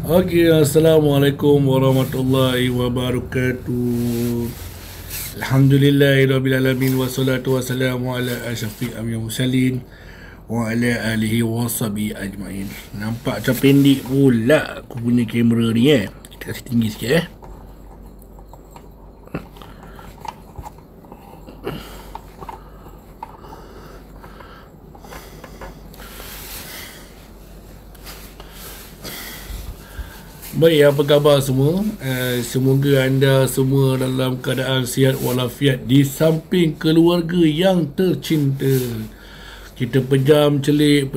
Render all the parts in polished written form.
Okey, Assalamualaikum warahmatullahi wabarakatuh. Alhamdulillahirabbil alamin wassalatu wassalamu ala asyrafil anbiya'i wal mursalin wa ala alihi washabihi ajmain. Nampak macam pendek pula aku punya kamera ni Kita kasih tinggi sikit Baik, apa khabar semua? Semoga anda semua dalam keadaan sihat walafiat di samping keluarga yang tercinta. Kita pejam celik,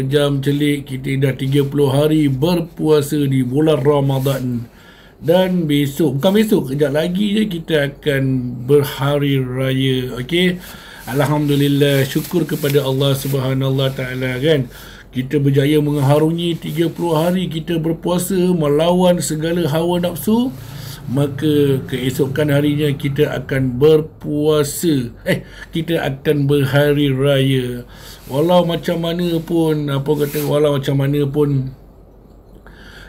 kita dah 30 hari berpuasa di bulan Ramadan. Dan besok, bukan besok, kejap lagi je kita akan berhari raya. Okey? Alhamdulillah, syukur kepada Allah Subhanahu Wa Taala kan. Kita berjaya mengharungi 30 hari kita berpuasa melawan segala hawa nafsu. Maka keesokan harinya kita akan berpuasa. Kita akan berhari raya. Walau macam mana pun, walau macam mana pun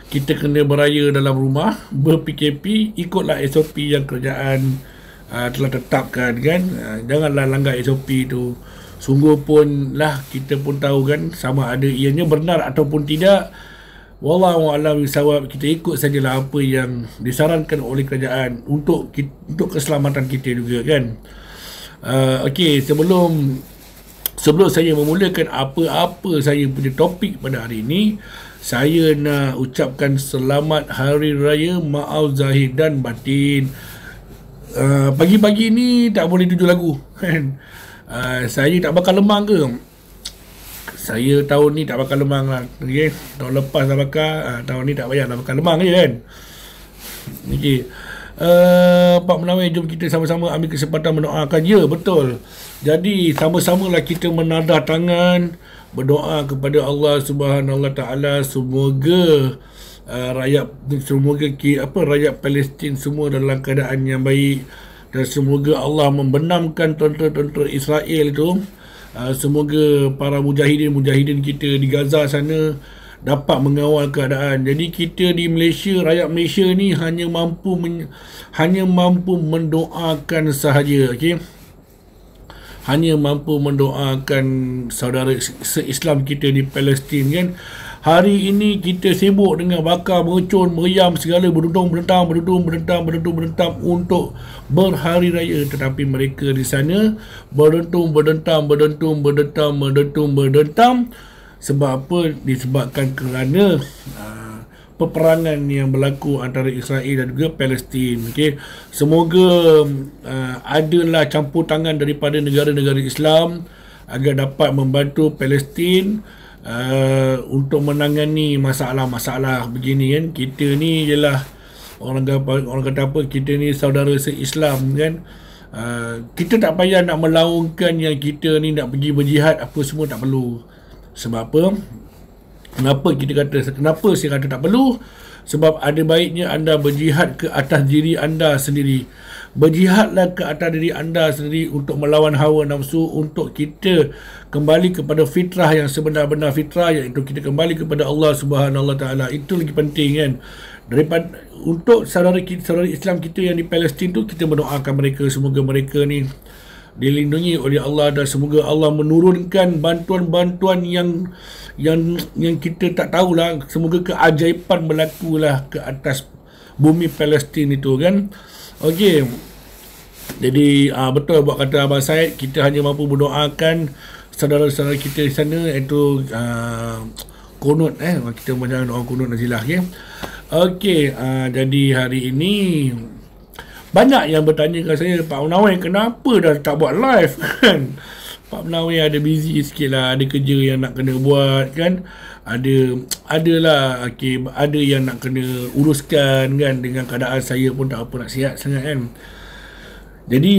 kita kena beraya dalam rumah, ber-PKP, ikutlah SOP yang kerajaan telah tetapkan kan. Janganlah langgar SOP tu. Sungguh pun lah kita pun tahu kan, sama ada ianya benar ataupun tidak, wallahu a'lam bisawab, kita ikut sajalah apa yang disarankan oleh kerajaan untuk keselamatan kita juga kan. Okey, sebelum saya memulakan apa-apa saya punya topik pada hari ini, saya nak ucapkan selamat hari raya maaf zahir dan batin. Pagi-pagi ni tak boleh tuju lagu kan. Saya tak bakal lemang ke? Saya tahun ni tak bakal lemang lah. Okay? Tahun lepas dah bakal, tahun ni tak payah dah bakal lemang je kan. Okay. Pak Menawai, jom kita sama-sama ambil kesempatan mendoakan. Ya, betul. Jadi sama-samalah kita menadah tangan, berdoa kepada Allah Subhanahu Wa Taala, semoga rakyat Palestin semua dalam keadaan yang baik. Dan semoga Allah membenamkan tentera-tentera Israel itu. Semoga para mujahidin kita di Gaza sana dapat mengawal keadaan. Jadi kita di Malaysia, rakyat Malaysia ni hanya mampu mendoakan sahaja. Okay? Hanya mampu mendoakan saudara se-Islam kita di Palestin kan. Hari ini kita sibuk dengan bakar, mercun, meriam segala, berdudung, berdentang untuk berhari raya. Tetapi mereka di sana berdentang. Sebab apa? Disebabkan kerana peperangan yang berlaku antara Israel dan juga Palestin. Okay? Semoga adalah campur tangan daripada negara-negara Islam agar dapat membantu Palestin untuk menangani masalah-masalah begini kan. Kita ni ialah orang kata apa, kita ni saudara se-Islam kan. Kita tak payah nak melaungkan yang kita ni nak pergi berjihad apa semua, tak perlu. Sebab apa? Kenapa saya kata tak perlu? Sebab ada baiknya anda berjihad ke atas diri anda sendiri. Berjihadlah ke atas diri anda sendiri untuk melawan hawa nafsu, untuk kita kembali kepada fitrah yang sebenar-benar fitrah, iaitu kita kembali kepada Allah Subhanahu Wa Taala. Itu lagi penting kan. Daripada untuk saudara Islam kita yang di Palestin tu, kita mendoakan mereka, semoga mereka ni dilindungi oleh Allah dan semoga Allah menurunkan bantuan-bantuan yang kita tak tahulah. Semoga keajaiban berlakulah ke atas bumi Palestin itu kan. Okey. Jadi betul buat kata Abang Said, kita hanya mampu mendoakan saudara-saudara kita di sana, iaitu kunut kita macam doa kunut nazilah okey. Okey, jadi hari ini banyak yang bertanya kepada saya, Pak Menawai kenapa dah tak buat live kan? Pak Menawai ada busy sikit lah, ada kerja yang nak kena buat kan. Adalah okey, ada yang nak kena uruskan kan. Dengan keadaan saya pun tak apa nak sihat sangat kan. Jadi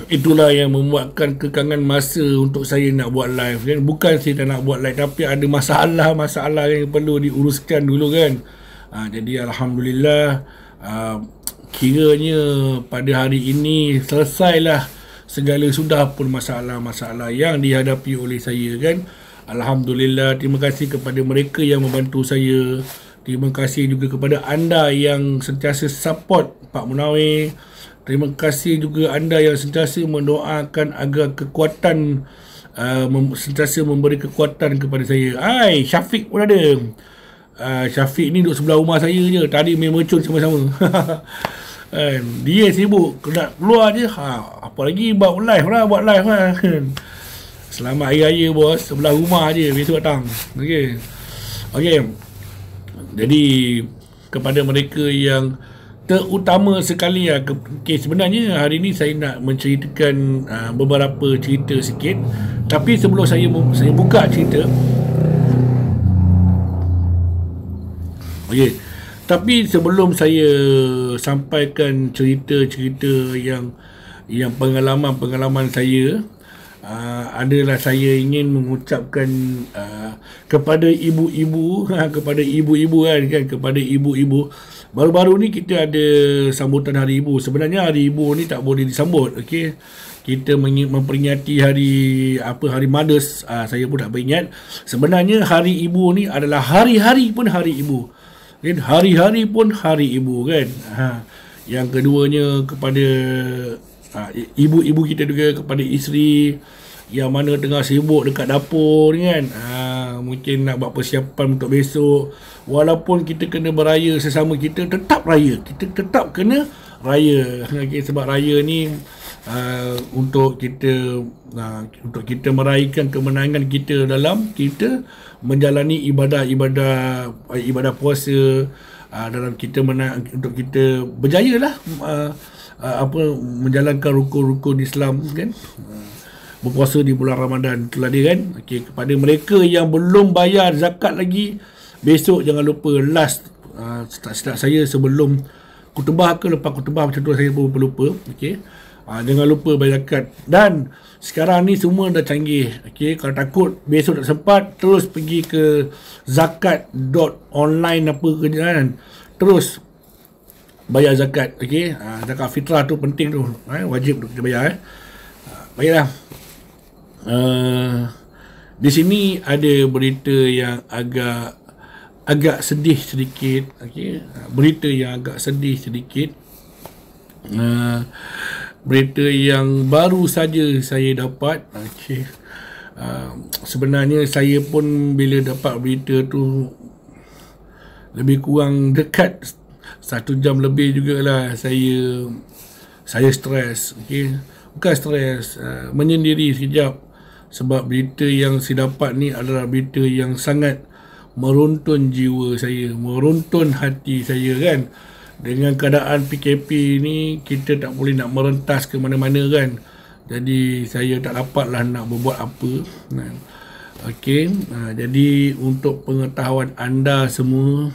itulah yang membuatkan kekangan masa untuk saya nak buat live kan. Bukan saya tak nak buat live, tapi ada masalah yang perlu diuruskan dulu kan. Jadi Alhamdulillah, kiranya pada hari ini selesailah segala sudah pun masalah-masalah yang dihadapi oleh saya kan. Alhamdulillah, terima kasih kepada mereka yang membantu saya Terima kasih juga kepada anda yang sentiasa support Pak Munawir. Terima kasih juga anda yang sentiasa mendoakan agar kekuatan sentiasa memberi kekuatan kepada saya. Syafiq pun ada. Syafiq ni duduk sebelah rumah saya je. Tadi main mercun sama-sama. Dia sibuk nak keluar je. Apa lagi buat live lah. Selamat Hari Raya bos. Sebelah rumah je. Besok datang. Okey. Jadi kepada mereka yang terutama sekali sebenarnya hari ni saya nak menceritakan beberapa cerita sikit. Tapi sebelum saya buka cerita, tapi sebelum saya sampaikan cerita-cerita yang pengalaman saya, adalah saya ingin mengucapkan kepada ibu-ibu, kepada ibu-ibu. Baru-baru ni kita ada sambutan Hari Ibu. Sebenarnya Hari Ibu ni tak boleh disambut, okey. Kita memperingati hari Mothers. Saya pun tak beringat. Sebenarnya Hari Ibu ni adalah hari-hari pun Hari Ibu. Kan? Hari-hari pun Hari Ibu kan. Yang keduanya kepada ibu-ibu kita juga, kepada isteri yang mana tengah sibuk dekat dapur ni kan. Mungkin nak buat persiapan untuk besok. Walaupun kita kena beraya sesama kita, tetap raya. Kita tetap kena raya. Sebab raya ni untuk kita meraihkan kemenangan kita dalam kita menjalani ibadah puasa, dalam kita untuk kita berjaya lah menjalankan rukun-rukun Islam kan. Berpuasa di bulan Ramadan, itulah dia kan. Kepada mereka yang belum bayar zakat lagi, besok jangan lupa last silap saya sebelum khutbah ke lepas khutbah macam tu, saya pun lupa. Jangan lupa bayar zakat. Dan sekarang ni semua dah canggih. Kalau takut besok tak sempat, terus pergi ke zakat.online apa ke kan. Terus bayar zakat. Zakat fitrah tu penting tu. Wajib kita bayar. Baiklah. Di sini ada berita yang agak sedih sedikit. Berita yang agak sedih sedikit. Berita yang baru saja saya dapat. Sebenarnya saya pun bila dapat berita tu lebih kurang dekat 1 jam lebih jugalah saya stres. Bukan stres, menyendiri sekejap. Sebab berita yang saya dapat ni adalah berita yang sangat meruntun jiwa saya, meruntun hati saya kan. Dengan keadaan PKP ni, kita tak boleh nak merentas ke mana-mana kan. Jadi saya tak dapatlah nak berbuat apa. Jadi untuk pengetahuan anda semua,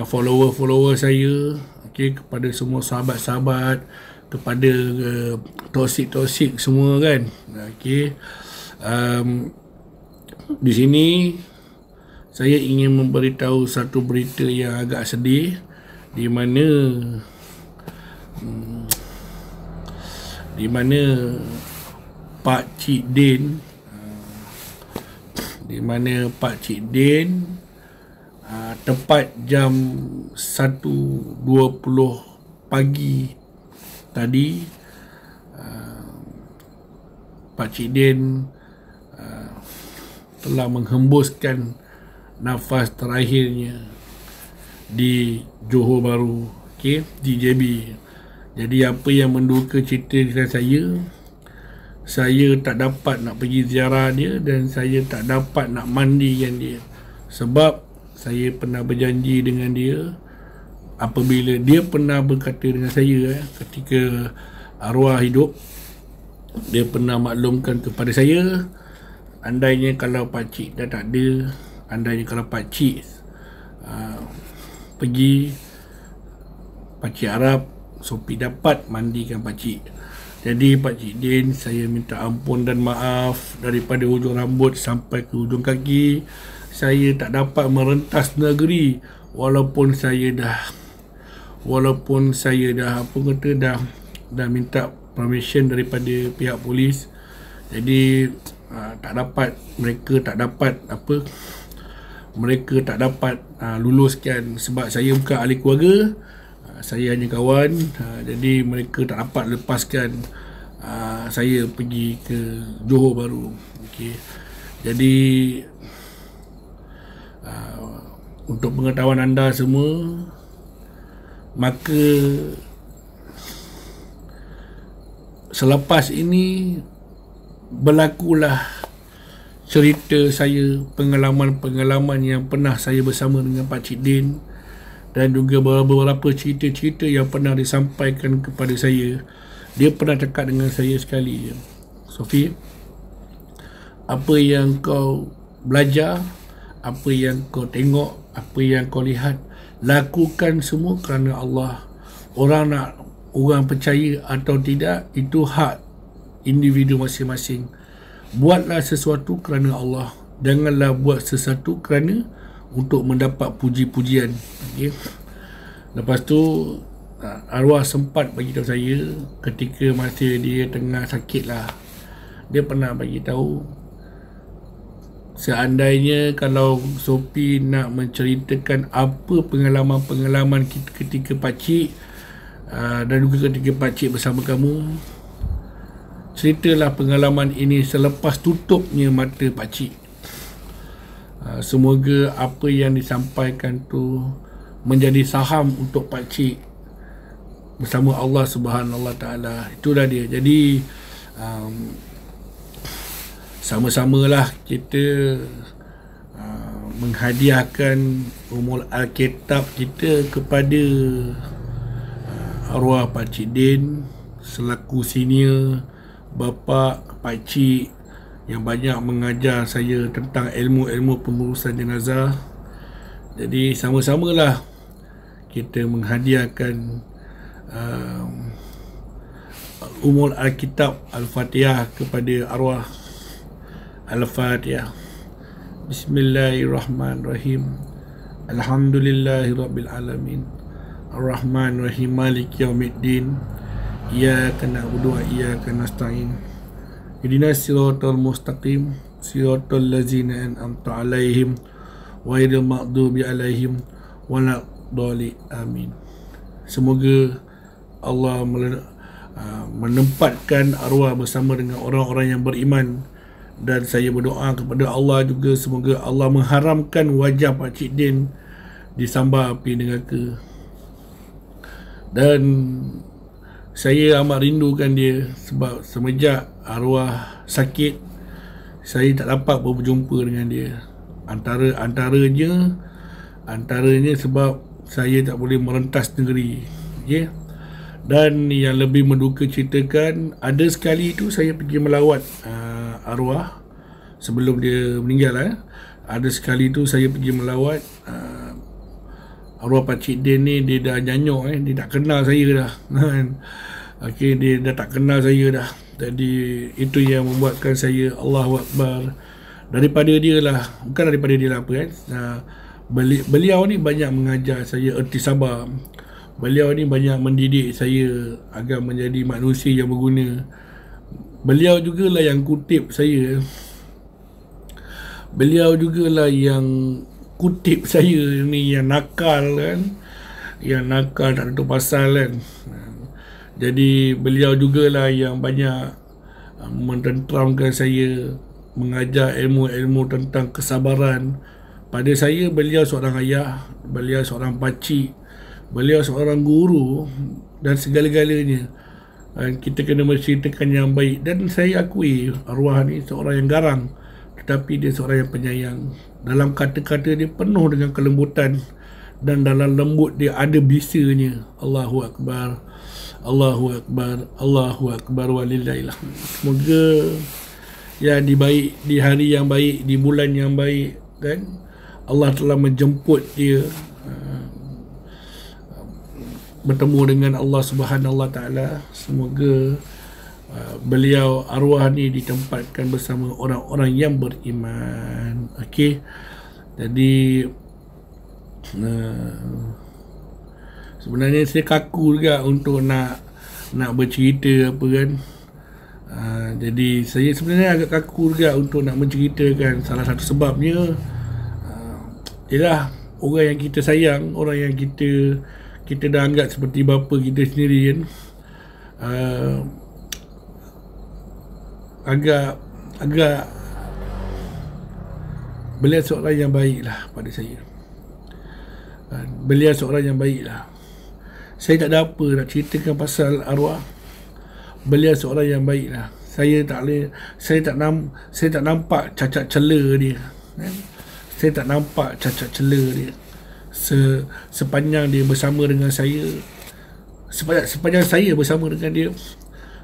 follower saya, kepada semua sahabat-sahabat, kepada toksik semua kan. Di sini saya ingin memberitahu satu berita yang agak sedih, di mana Pak Cik Din tepat jam 1.20 pagi tadi, Pak Cik Din telah menghembuskan nafas terakhirnya di Johor Bahru, di JB. Jadi apa yang menduka cerita dengan saya tak dapat nak pergi ziarah dia, dan saya tak dapat nak mandikan dia. Sebab saya pernah berjanji dengan dia, apabila dia pernah berkata dengan saya ketika arwah hidup, dia pernah maklumkan kepada saya, andainya kalau pakcik dah tak ada, andainya kalau pakcik pergi, pakcik harap Sophie dapat mandikan pakcik. Jadi Pakcik Din, saya minta ampun dan maaf daripada hujung rambut sampai ke hujung kaki. Saya tak dapat merentas negeri walaupun saya dah dah minta permission daripada pihak polis. Jadi mereka tak dapat mereka tak dapat luluskan sebab saya bukan ahli keluarga, saya hanya kawan. Jadi mereka tak dapat lepaskan saya pergi ke Johor Bahru. Okey. Jadi untuk pengetahuan anda semua, maka selepas ini berlakulah cerita saya, pengalaman-pengalaman yang pernah saya bersama dengan Pak Cik Din, dan juga beberapa cerita-cerita yang pernah disampaikan kepada saya. Dia pernah cakap dengan saya sekali, Sofi, apa yang kau belajar, apa yang kau tengok, apa yang kau lihat, lakukan semua kerana Allah. Orang percaya atau tidak, itu hak individu masing-masing. Buatlah sesuatu kerana Allah, janganlah buat sesuatu kerana untuk mendapat puji-pujian. Okay. Lepas tu arwah sempat bagi tahu saya ketika masa dia tengah sakit lah, dia pernah bagi tahu, seandainya kalau Sophie nak menceritakan apa pengalaman-pengalaman kita ketika pakcik dan juga ketika pakcik bersama kamu, ceritalah pengalaman ini selepas tutupnya mata pakcik. Semoga apa yang disampaikan tu menjadi saham untuk pakcik bersama Allah Subhanahu Wa Taala. Itulah dia. Jadi sama-samalah kita menghadiahkan Ummul Alkitab kita kepada arwah Pak Cik Din selaku senior, bapa Pak Cik yang banyak mengajar saya tentang ilmu-ilmu pengurusan jenazah. Jadi sama-samalah kita menghadiahkan Ummul Alkitab Al-Fatihah kepada arwah. Al-Fatihah. Bismillahirrahmanirrahim. Alhamdulillahirabbil alamin. Ar-Rahmanir-Rahim. Maliki yaumiddin. Iyyaka na'budu wa iyyaka nasta'in. Ihdinas siratal mustaqim. Siratal ladzina an'amta 'alaihim ghairil maghdubi 'alaihim waladdallin. Amin. Semoga Allah menempatkan arwah bersama dengan orang-orang yang beriman, dan saya berdoa kepada Allah juga semoga Allah mengharamkan wajah Pak Cik Din disambar api neraka. Dan saya amat rindukan dia sebab semenjak arwah sakit, saya tak dapat berjumpa dengan dia. Antaranya sebab saya tak boleh merentas negeri. Okay? Dan yang lebih menduka ceritakan, ada sekali tu saya pergi melawat arwah sebelum dia meninggal. Ada sekali tu saya pergi melawat arwah Pak Cik Din ni. Dia dah nyanyuk, dia tak kenal saya dah. Okay, dia dah tak kenal saya dah. Jadi itu yang membuatkan saya Allahu Akbar. Daripada dia lah, bukan daripada dia lah apa kan. Beliau ni banyak mengajar saya erti sabar. Beliau ni banyak mendidik saya agar menjadi manusia yang berguna. Beliau jugalah yang kutip saya. Beliau jugalah yang kutip saya ni yang nakal kan. Yang nakal tak tentu pasal kan. Jadi beliau jugalah yang banyak mententeramkan saya, mengajar ilmu-ilmu tentang kesabaran. Pada saya, beliau seorang ayah, beliau seorang pakcik, beliau seorang guru dan segala-galanya. Kita kena menceritakan yang baik. Dan saya akui arwah ni seorang yang garang, tetapi dia seorang yang penyayang. Dalam kata-kata dia penuh dengan kelembutan, dan dalam lembut dia ada bisanya. Allahu Akbar, Allahu Akbar, Allahu Akbar walillahil hamd. Semoga ya di hari yang baik, di bulan yang baik kan, Allah telah menjemput dia bertemu dengan Allah Subhanahu Wa Taala. Semoga beliau arwah ni ditempatkan bersama orang-orang yang beriman. Okey. Jadi sebenarnya saya kaku juga untuk nak bercerita apa kan. Jadi saya sebenarnya agak kaku juga untuk nak menceritakan. Salah satu sebabnya Yelah, orang yang kita sayang, orang yang kita dah anggap seperti bapa kita sendiri kan, agak beliau seorang yang baik lah pada saya. Beliau seorang yang baik lah. Saya tak ada apa nak ceritakan pasal arwah. Beliau seorang yang baik lah. Saya tak nampak cacat cela dia, kan? Saya tak nampak cacat cela dia sepanjang dia bersama dengan saya. Sepanjang saya bersama dengan dia,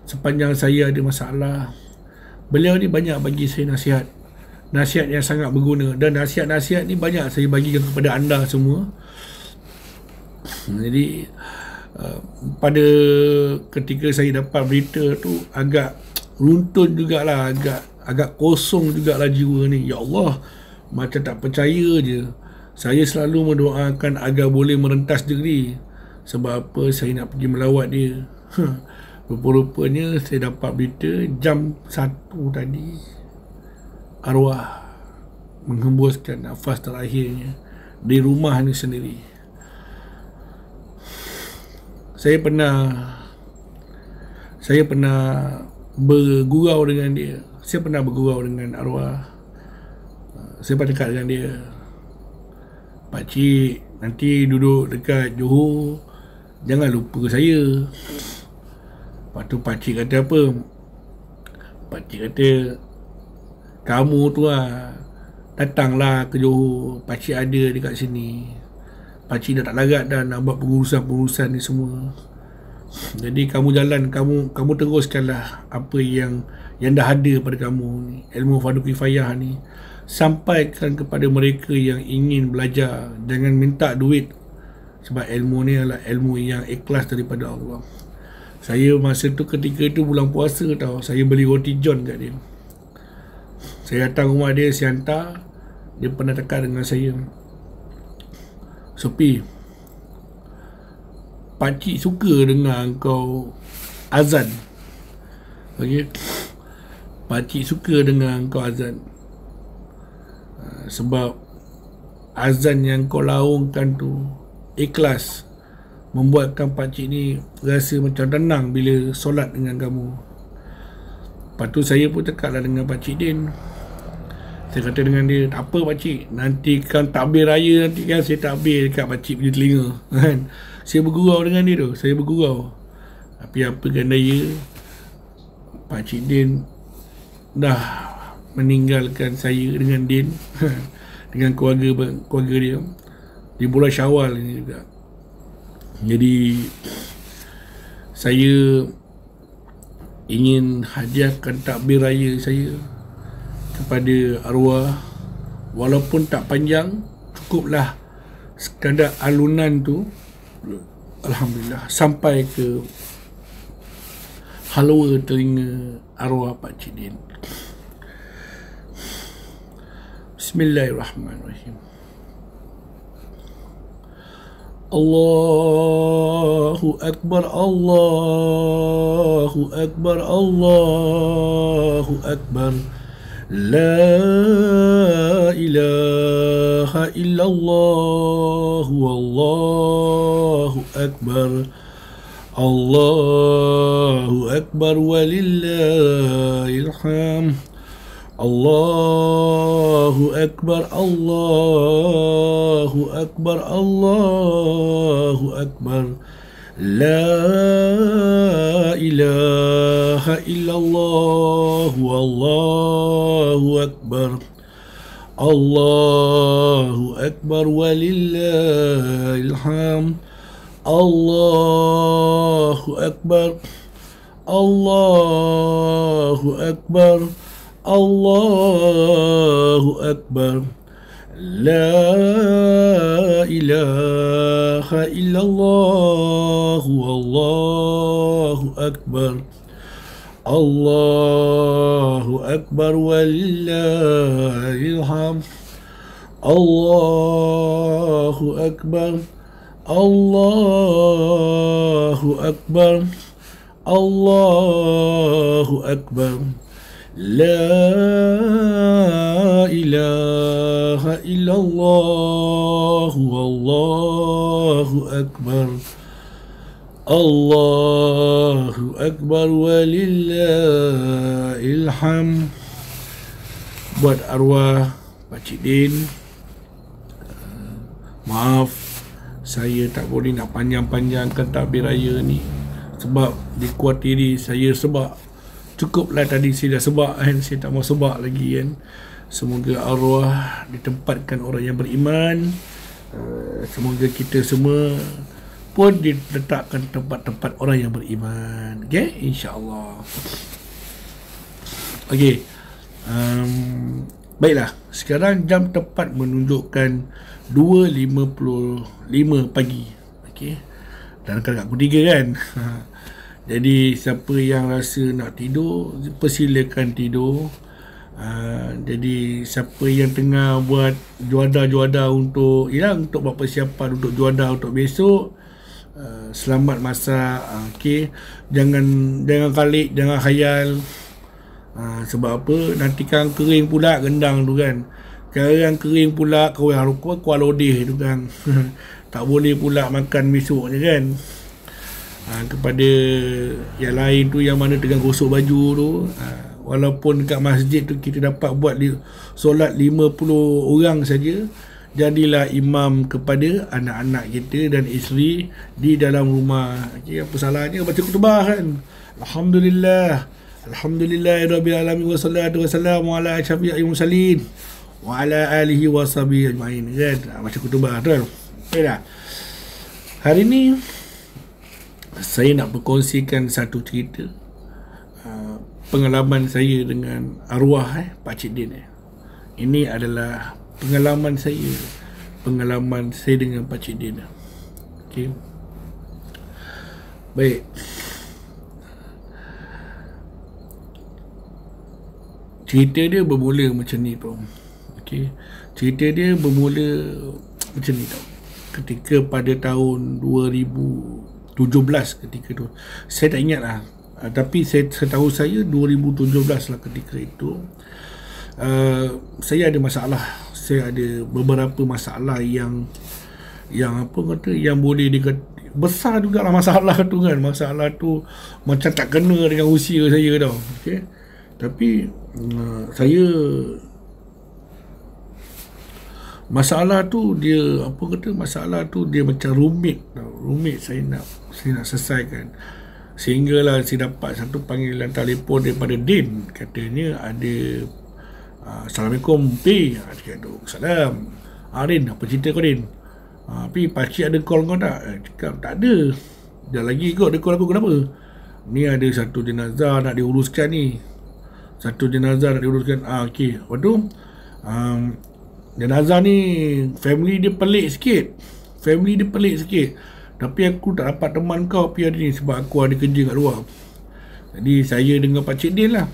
sepanjang saya ada masalah, beliau ni banyak bagi saya nasihat yang sangat berguna. Dan nasihat-nasihat ni banyak saya bagikan kepada anda semua. Jadi pada ketika saya dapat berita tu, agak runtun jugalah, agak kosong jugalah jiwa ni. Ya Allah, macam tak percaya je. Saya selalu mendoakan agar boleh merentas negeri. Sebab apa? Saya nak pergi melawat dia. Rupa-rupanya saya dapat berita jam 1 tadi, arwah menghembuskan nafas terakhirnya di rumah ni sendiri. Saya pernah bergurau dengan dia. Saya pernah bergurau dengan arwah. Saya pernah dekat dengan dia. Pakcik, nanti duduk dekat Johor, jangan lupa saya. Lepas tu pakcik kata apa? Pakcik kata, kamu tu lah, datanglah ke Johor, pakcik ada dekat sini. Pakcik dah tak larat dah nak buat pengurusan-pengurusan ni semua. Jadi kamu jalan, kamu teruskanlah apa yang dah ada pada kamu ni, ilmu fardu kifayah ni. Sampaikan kepada mereka yang ingin belajar. Jangan minta duit, sebab ilmu ni adalah ilmu yang ikhlas daripada Allah. Saya masa tu, ketika tu bulan puasa tau, saya beli roti john kat dia. Saya datang rumah dia, saya hantar. Dia pernah tekan dengan saya, Sopi, pakcik suka dengar kau azan. Okay, pakcik suka dengar kau azan, sebab azan yang kau laungkan tu ikhlas, membuatkan pakcik ni rasa macam tenang bila solat dengan kamu. Lepas tu saya pun tekaklah dengan pakcik Din. Saya kata dengan dia, tak apa pakcik, nanti kan takbir raya, nanti kan saya takbir dekat pakcik punya telinga, kan. Saya bergurau dengan dia tu, saya bergurau. Tapi apa kan daya, pakcik Din dah meninggalkan saya dengan Din dengan keluarga dia di bulan Syawal ini juga. Jadi saya ingin hadiahkan takbir raya saya kepada arwah, walaupun tak panjang, cukuplah sekadar alunan tu, alhamdulillah, sampai ke halwa telinga arwah Pakcik Din. Bismillahirrahmanirrahim. Allahu Akbar, Allahu Akbar, Allahu Akbar. La ilaha illallah, wallahu akbar. Allahu Akbar walillahil hamd. Allahu Akbar, Allahu Akbar, Allahu Akbar. La ilaha illallah, wallahu akbar. Allahu Akbar walillahil hamd. Allahu Akbar, Allahu Akbar, Allahu Akbar. La ilaha illallah, wallahu akbar. Allahu Akbar walillahil hamd. Allahu Akbar, Allahu Akbar, Allahu Akbar. La ilaha illallah wallahu akbar. Allahu akbar walillahil hamd. Buat arwah Pak Cik Din, maaf, saya tak boleh nak panjang-panjangkan takbir raya ni sebab dikuatiri saya sebab. Cukuplah tadi saya dah sebab kan, saya tak mau sebab lagi kan. Semoga arwah ditempatkan orang yang beriman. Semoga kita semua pun diletakkan tempat-tempat orang yang beriman. Okay, insya-Allah. Okay. Baiklah, sekarang jam tepat menunjukkan 2.55 pagi. Okey. Dan dekat pukul 3 kan. Jadi siapa yang rasa nak tidur, persilakan tidur. Jadi siapa yang tengah buat juada-juada untuk untuk buat persiapan untuk juada untuk besok, selamat masak. Okey. Jangan kalik, jangan khayal. Sebab apa? Nanti kan kering pula gendang tu kan. Sekarang kering pula kuah lodeh tu kan. Tak boleh pula makan besok je kan. Kepada yang lain tu, yang mana tengah gosok baju tu, walaupun dekat masjid tu kita dapat buat solat 50 orang saja, jadilah imam kepada anak-anak kita dan isteri di dalam rumah. Okay, apa salahnya baca khutbah kan? Alhamdulillahirabbil alamin wassalatu wassalamu ala asyrafil mursalin wa ala alihi washabihi ajmain kan. Baca khutbah tu kan. Okay dah. Hari ni saya nak berkongsikan satu cerita pengalaman saya dengan arwah Pak Cik Din. Ini adalah pengalaman saya dengan Pak Cik Din. Okey. Baik. Cerita dia bermula macam ni tau. Okey. Cerita dia bermula macam ni tau. Ketika pada tahun 2017 ketika tu. Saya tak ingat lah. Tapi setahu saya 2017 lah ketika itu. Saya ada masalah. Saya ada beberapa masalah yang apa kata, yang boleh dikata besar jugalah masalah tu kan. Masalah tu macam tak kena dengan usia saya tau. Okey. Tapi saya masalah tu dia apa kata, masalah tu dia macam rumit tau. Rumit saya nak selesaikan. Sehinggalah saya dapat satu panggilan telefon daripada Din. Katanya ada Assalamualaikum P. Dia kata, salam Din, apa cerita kau Din? P, pakcik ada call kau tak? Cakap tak ada. Dah lagi kot dia call aku, kenapa? Ni ada satu jenazah nak diuruskan ni. Okey. Lepas tu jenazah ni family dia pelik sikit. Tapi aku tak dapat teman kau pergi hari ni sebab aku ada kerja kat luar. Jadi saya dengan Pak Cik Din lah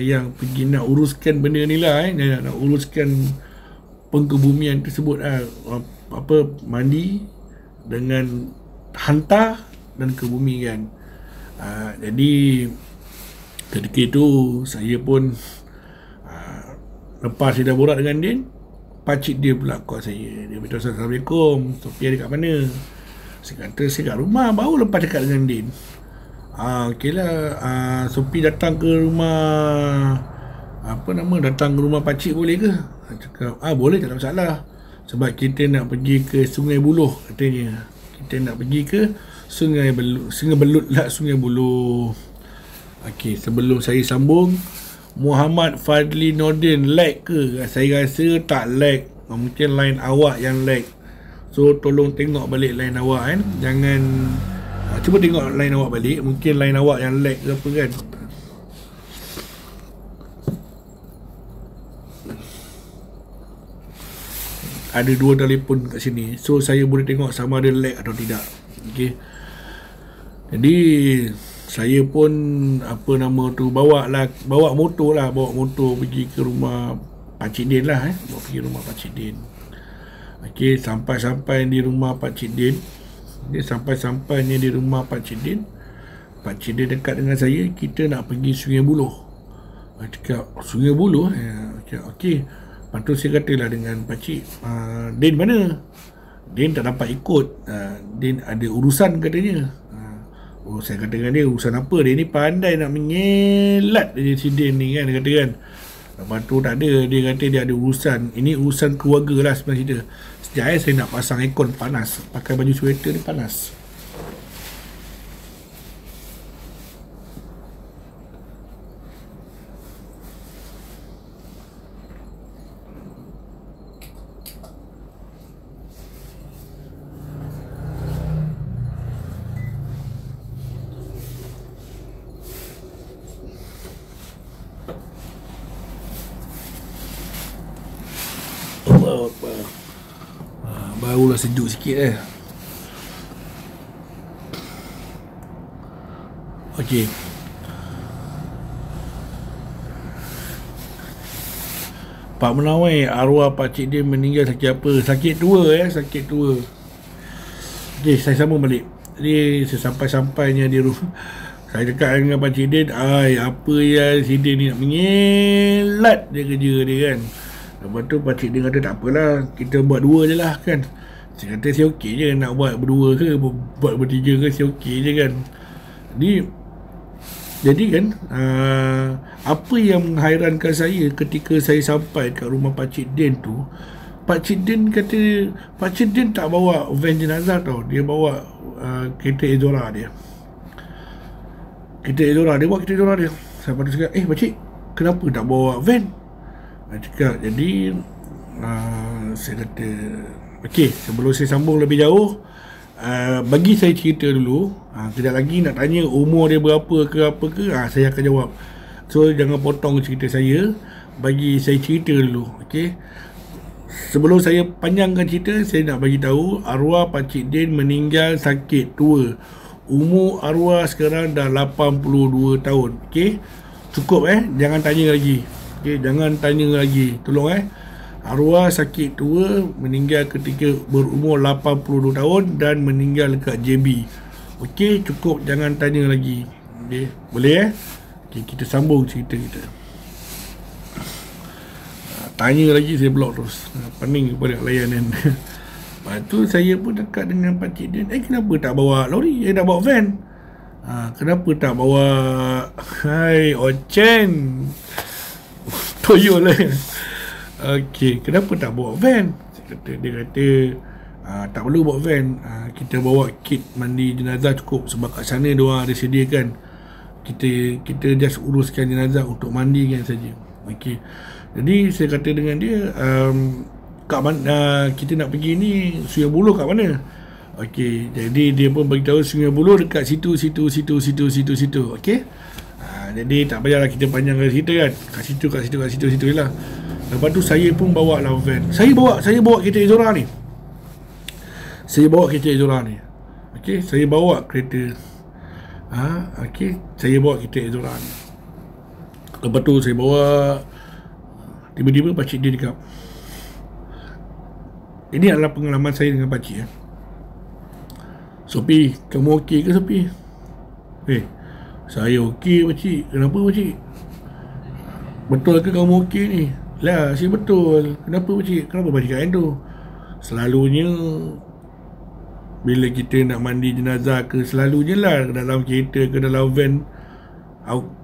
yang pergi nak uruskan benda ni lah. Nak uruskan pengkebumian tersebut mandi dengan hantar dan kebumian. Jadi ketika itu saya pun lepas saya dah borak dengan Din, pakcik dia pula call saya. Dia berkata, Assalamualaikum, Sophia dekat mana? Saya kata saya kat rumah, baru lepas cakap dengan Din. Okey lah, Sophia datang ke rumah datang ke rumah pakcik boleh ke? Saya cakap boleh, tak ada masalah. Sebab kita nak pergi ke Sungai Buloh katanya. Kita nak pergi ke Sungai Buloh. Okey, sebelum saya sambung, Muhammad Fadli Nordin lag ke? Saya rasa tak lag. Mungkin line awak yang lag. So tolong tengok balik line awak kan. Jangan cuba tengok line awak balik. Mungkin line awak yang lag ke apa kan. Ada dua telefon kat sini. So saya boleh tengok sama ada lag atau tidak. Okey. Jadi saya pun bawa motor pergi ke rumah Pak Cik Din lah pergi rumah Pak Cik Din. Okey, sampai di rumah Pak Cik Din. Dia sampainya di rumah Pak Cik Din. Pak Cik Din dekat dengan saya, kita nak pergi Sungai Buloh. Cakap Sungai Buloh. Okey. Lepas tu saya katalah dengan pakcik, Din mana? Din tak dapat ikut. Din ada urusan katanya. Saya kata dengan dia, urusan apa? Dia ni pandai nak menyelat dia si Din ni kan, dia kata kan. Lepas tu tak ada, dia kata dia ada urusan. Ini urusan keluarga lah sebenarnya cerita. Sekejap saya nak pasang aircon, panas. Pakai baju sweater ni panas. Barulah sejuk sikit Okey. Pak Menawai, arwah pakcik dia meninggal sakit apa? Sakit tua sakit tua. Okey, saya sambung balik. Jadi sesampai-sampainya di rumah, saya dekat dengan pakcik dia, apa yang si dia ni nak mengelat dia kerja dia kan. Lepas tu pakcik dia kata tak apalah, kita buat dua je lah kan. Saya kata saya okey je, nak buat berdua ke buat bertiga ke, saya okey je kan. Jadi kan apa yang menghairankan saya ketika saya sampai kat rumah pakcik Din tu, pakcik Din kata pakcik Din tak bawa van jenazah tau, dia bawa kereta Ezora dia. Dia bawa kereta Ezora dia. Saya pada cakap, pakcik kenapa tak bawa van? Saya cakap, jadi saya kata okey, sebelum saya sambung lebih jauh, bagi saya cerita dulu. Kejap lagi nak tanya umur dia berapa ke apa ke, saya akan jawab. So jangan potong cerita saya, bagi saya cerita dulu. Okey, sebelum saya panjangkan cerita, saya nak bagi tahu arwah pakcik Din meninggal sakit tua. Umur arwah sekarang dah 82 tahun. Okey, cukup jangan tanya lagi. Okey, jangan tanya lagi, tolong arwah sakit tua, meninggal ketika berumur 82 tahun dan meninggal dekat JB. Okey, cukup, jangan tanya lagi. Okey, boleh Okey, kita sambung cerita kita. Tanya lagi saya blok terus. Pening kepada layanan. Lepas tu saya pun dekat dengan pakcik dia, kenapa tak bawa lori? Nak bawa van. Kenapa tak bawa Ocen? Toyol Okey, kenapa tak bawa van? Dia kata tak perlu bawa van, kita bawa kit mandi jenazah cukup, sebab kat sana diorang ada sediakan. Kita just uruskan jenazah untuk mandikan saja. Okey, jadi saya kata dengan dia, kat mana kita nak pergi ni, Sungai Buloh kat mana? Okey, jadi dia pun beritahu Sungai Buloh dekat situ. Okey, jadi tak payahlah kita panjangkan cerita kan. Kat situ je lah. Lepas tu saya pun bawa lah van. Saya bawa kereta Ezora ni. Okey, saya bawa kereta. Okey, saya bawa kereta Ezora ni. Lepas tu saya bawa, tiba-tiba pakcik dia dekat. Ini adalah pengalaman saya dengan pakcik Sopi, kamu okey ke Sopi? Saya okey pakcik. Kenapa pakcik? Betul ke kamu okey ni? Lah, saya betul. Kenapa pakcik? Kenapa pakcik kat tu? Selalunya bila kita nak mandi jenazah ke, selalunya lah dalam kereta ke dalam van,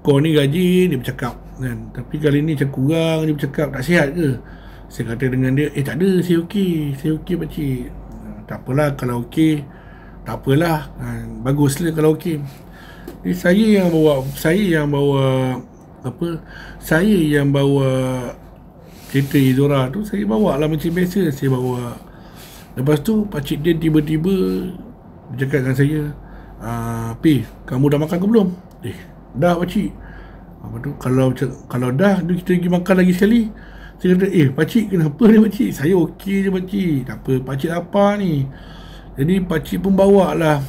kau ni gaji, dia bercakap kan. Tapi kali ni macam kurang, dia bercakap tak sihat ke? Saya kata dengan dia, tak ada, saya okey pakcik. Tak apalah kalau okey, tak apalah, baguslah kalau okey. Saya yang bawa kereta Ezora tu, saya bawa lah macam biasa, saya bawa. Lepas tu pakcik dia tiba-tiba bercakap dengan saya, kamu dah makan ke belum? Dah pakcik. Lepas tu kalau dah, kita pergi makan lagi sekali. Saya kata, pakcik kenapa ni pakcik? Saya okey je pakcik, tak apa, pakcik lapar ni. Jadi pakcik pun bawa lah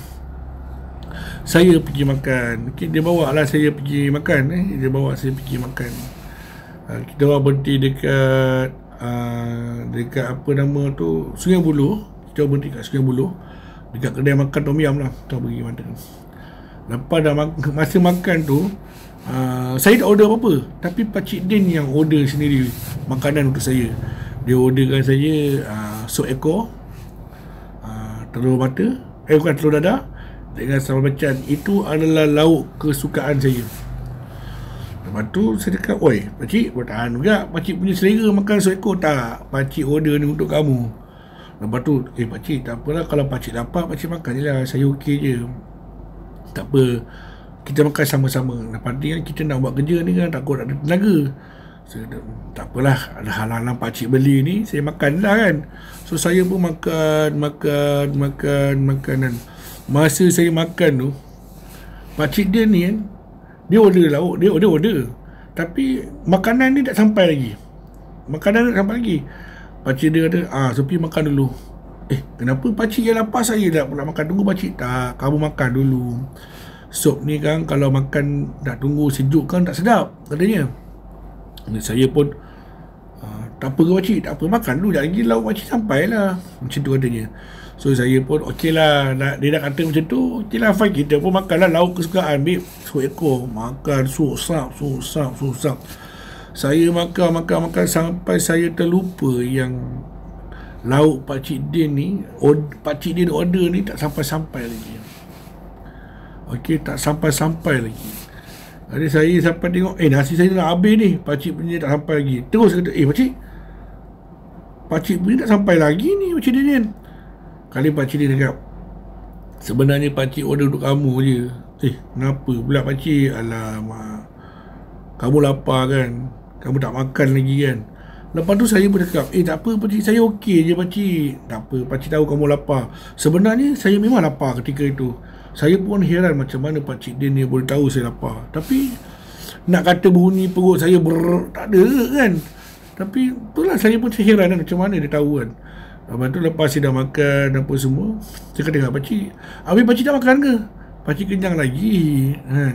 saya pergi makan. Okay, dia bawa lah saya pergi makan. Dia bawa saya pergi makan. Kita orang berhenti dekat apa nama tu, Sungai Buloh. Kita berhenti kat Sungai Buloh, dekat kedai makan Tom Yam lah. Kita pergi makan. Lepas dah masa makan tu, saya tak order apa-apa, tapi Pakcik Din yang order sendiri makanan untuk saya. Dia orderkan saya sup ekor, telur mata, bukan, telur dadah dengan sambal belacan. Itu adalah lauk kesukaan saya. Lepas tu saya cakap, oi pakcik, kau tahan juga, pakcik punya selera makan sup ekor tak? Pakcik order ni untuk kamu. Lepas tu, pakcik tak apalah, kalau pakcik dapat, pakcik makan je lah, saya okey je, tak apa, kita makan sama-sama. Lepas ni kan kita nak buat kerja ni kan, takut ada tenaga. Saya kata, tak apalah, ada hal-hal pakcik beli ni, saya makan lah kan. So saya pun makan makanan. Masa saya makan tu, Pakcik dia ni kan, dia order lauk, dia order, tapi makanan ni tak sampai lagi. Makanan tak sampai lagi. Pakcik dia kata, Sophie makan dulu. Kenapa pakcik yang lapar, saya tak pula makan? Tunggu pakcik. Tak, kamu makan dulu. Sup ni kan kalau makan tak tunggu sejuk kan tak sedap, katanya. Saya pun tak apa ke pakcik, tak apa, makan dulu, dah lagi lauk pakcik sampai lah, macam tu katanya. So saya pun okey lah, dia dah kata macam tu, okey lah, fine, kita pun makan lah lauk kesukaan, babe. Sup ekor, makan susah. Saya makan sampai saya terlupa yang lauk Pakcik Din ni, Pakcik Din order ni tak sampai-sampai lagi. Okey, tak sampai-sampai lagi. Jadi saya sampai tengok, nasi saya nak habis ni, pakcik punya tak sampai lagi. Terus kata, pakcik punya tak sampai lagi ni, Pakcik Din kan. Kali pakcik dia cakap, sebenarnya pakcik order untuk kamu je. Kenapa pula pakcik? Alamak, kamu lapar kan, kamu tak makan lagi kan. Lepas tu saya pun cakap, tak apa pakcik, saya okey je pakcik. Tak apa, pakcik tahu kamu lapar. Sebenarnya saya memang lapar ketika itu. Saya pun heran macam mana Pakcik Din ni boleh tahu saya lapar. Tapi nak kata bunyi perut saya tak ada kan. Tapi itulah, saya pun heran kan, macam mana dia tahu kan. Lepas tu lepas saya dah makan apa semua, saya kata dengan pakcik, habis pakcik tak makan ke? Pakcik kenyang lagi kan.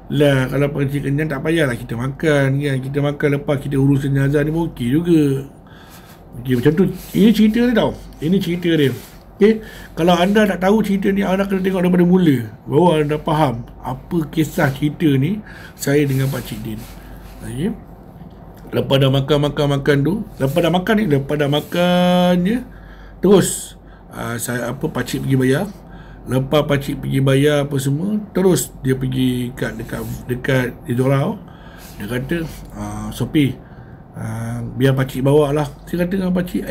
Lah kalau pakcik kenyang tak payahlah kita makan kan. Kita makan lepas kita urus jenazah ni pun okey juga. Okey, macam tu. Ini cerita dia tau. Ini cerita dia. Okay. Kalau anda nak tahu cerita ni, anda kena tengok daripada mula, baru anda faham apa kisah cerita ni saya dengan Pakcik Din. Okay. Lepas dah makan tu, lepas dah makan je, terus Pakcik pergi bayar. Lepas Pakcik pergi bayar apa semua, terus dia pergi dekat Izora. Dia kata, Sophie, biar Pakcik bawa lah. Saya kata dengan Pakcik,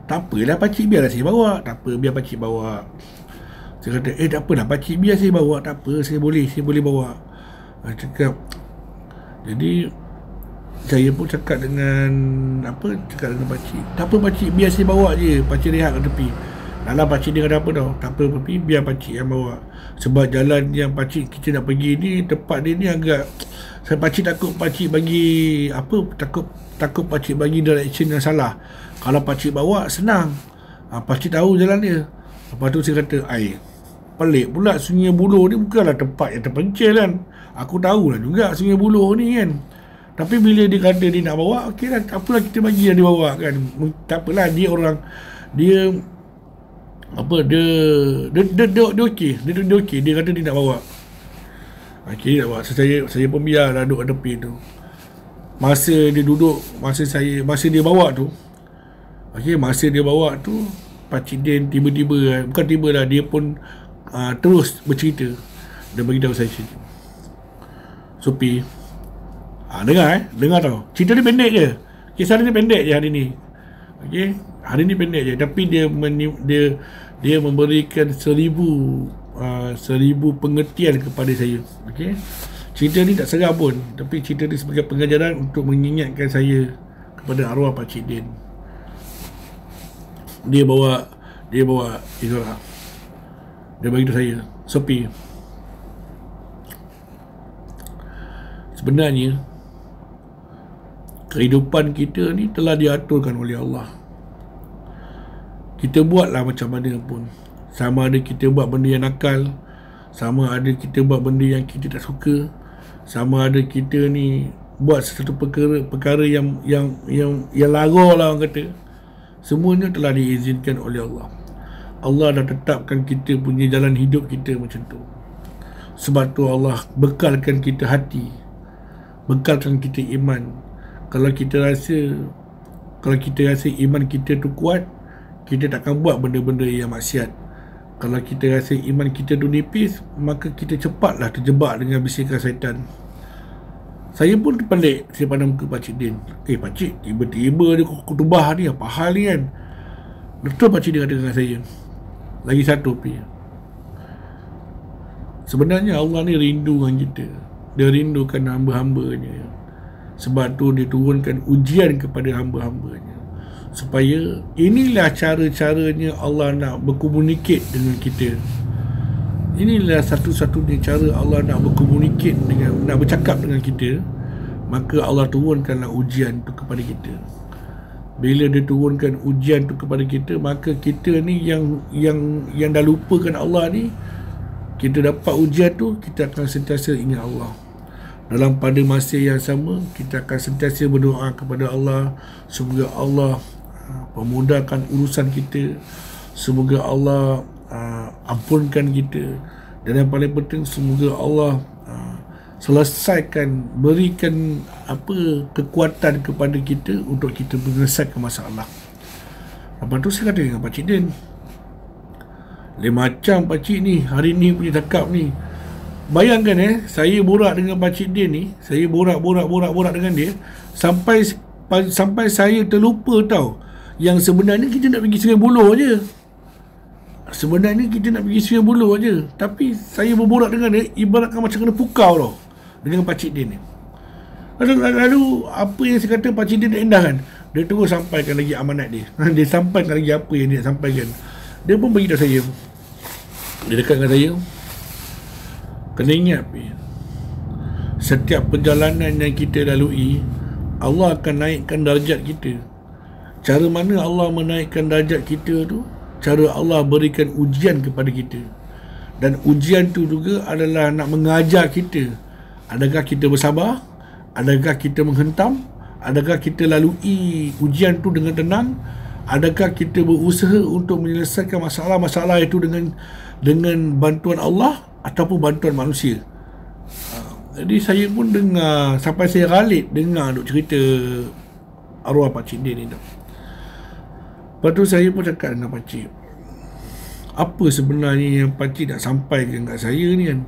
tak apalah pakcik, biarlah saya bawa. Tak apa, biar pakcik bawa. Saya kata, tak apalah pakcik, biar saya bawa. Tak apa, saya boleh bawa. Cakap. Jadi saya pun cakap dengan pakcik, tak apa pakcik, biar saya bawa je. Pakcik rehat kat tepi. Dalam pakcik dia kata apa tau, tak apa papi, biar pakcik yang bawa. Sebab jalan yang pakcik kita nak pergi ni, tempat dia ni agak, saya pakcik takut pakcik bagi takut pakcik bagi direction yang salah. Kalau pakcik bawa senang, pakcik tahu jalan dia. Lepas tu saya kata, pelik pula, Sungai Buloh ni bukanlah tempat yang terpencil kan. Aku tahulah juga Sungai Buloh ni kan. Tapi bila dia kata dia nak bawa, okey lah, tak apalah, kita bagi dia bawa kan. Tak apalah, dia okey. Dia okey, dia kata dia nak bawa. Okey, nak bawa. Saya pun biarlah duduk kat tepi tu. Masa dia bawa tu, Pakcik Din tiba-tiba, bukan tiba lah, dia pun terus bercerita. Dia beritahu saya cerita. Sophie, dengar tau. Cerita ni pendek je. Kisah ni pendek je hari ni. Okey, hari ni pendek je. Tapi dia memberikan 1000 pengertian kepada saya. Okey. Cerita ni tak seram pun, tapi cerita ni sebagai pengajaran untuk mengingatkan saya kepada arwah Pakcik Din. Dia bawa Izora. Dia bagi saya, Sophie, sebenarnya kehidupan kita ni telah diaturkan oleh Allah. Kita buatlah macam mana pun, sama ada kita buat benda yang nakal, sama ada kita buat benda yang kita tak suka, sama ada kita ni buat sesuatu perkara yang lara lah orang kata, semuanya telah diizinkan oleh Allah. Allah dah tetapkan kita punya jalan hidup kita macam tu. Sebab tu Allah bekalkan kita hati, bekalkan kita iman. Kalau kita rasa iman kita tu kuat, kita takkan buat benda-benda yang maksiat. Kalau kita rasa iman kita tu nipis, maka kita cepatlah terjebak dengan bisikan syaitan. Saya pun terpelik, saya pandang muka Pakcik Din. Pakcik, tiba-tiba dia khutbah ni, apa hal ni kan? Betul Pakcik Din kata dengan saya. Lagi satu pi. Sebenarnya Allah ni rindu dengan kita. Dia rindukan hamba-hambanya. Sebab tu dia turunkan ujian kepada hamba-hambanya. Supaya inilah cara-caranya Allah nak berkomunikate dengan kita. Inilah satu-satunya cara Allah nak berkomunikate nak bercakap dengan kita. Maka Allah turunkanlah ujian tu kepada kita. Bila dia turunkan ujian tu kepada kita, maka kita ni yang dah lupakan Allah ni, kita dapat ujian tu, kita akan sentiasa ingat Allah. Dalam pada masa yang sama, kita akan sentiasa berdoa kepada Allah, semoga Allah memudahkan urusan kita, semoga Allah ampunkan kita, dan yang paling penting semoga Allah selesaikan, berikan kekuatan kepada kita untuk kita menyelesaikan masalah. Lepas tu saya kata dengan Pakcik Din, lain macam Pakcik ni hari ni punya cakap ni. Bayangkan saya borak dengan Pakcik Din ni, saya borak dengan dia sampai saya terlupa tau, yang sebenarnya kita nak pergi Sungai Buloh je. Sebenarnya kita nak pergi Sungai Buloh je, tapi saya berborak dengan dia ibaratkan macam kena pukau tau dengan Pakcik Din ni. Lalu apa yang saya kata Pakcik Din tak indah kan, dia terus sampaikan lagi amanat dia. Dia sampaikan lagi apa yang dia nak sampaikan. Dia pun beritahu saya, dia dekat dengan saya, kena ingat setiap perjalanan yang kita lalui, Allah akan naikkan darjat kita. Cara mana Allah menaikkan darjat kita tu? Cara Allah berikan ujian kepada kita. Dan ujian tu juga adalah nak mengajar kita. Adakah kita bersabar? Adakah kita menghentam? Adakah kita lalui ujian tu dengan tenang? Adakah kita berusaha untuk menyelesaikan masalah-masalah itu dengan bantuan Allah ataupun bantuan manusia? Jadi saya pun dengar, sampai saya ralit dengar duk cerita arwah Pakcik Din ni tu. Lepas tu saya pun cakap dengan Pakcik, apa sebenarnya yang Pakcik nak sampaikan kat saya ni kan?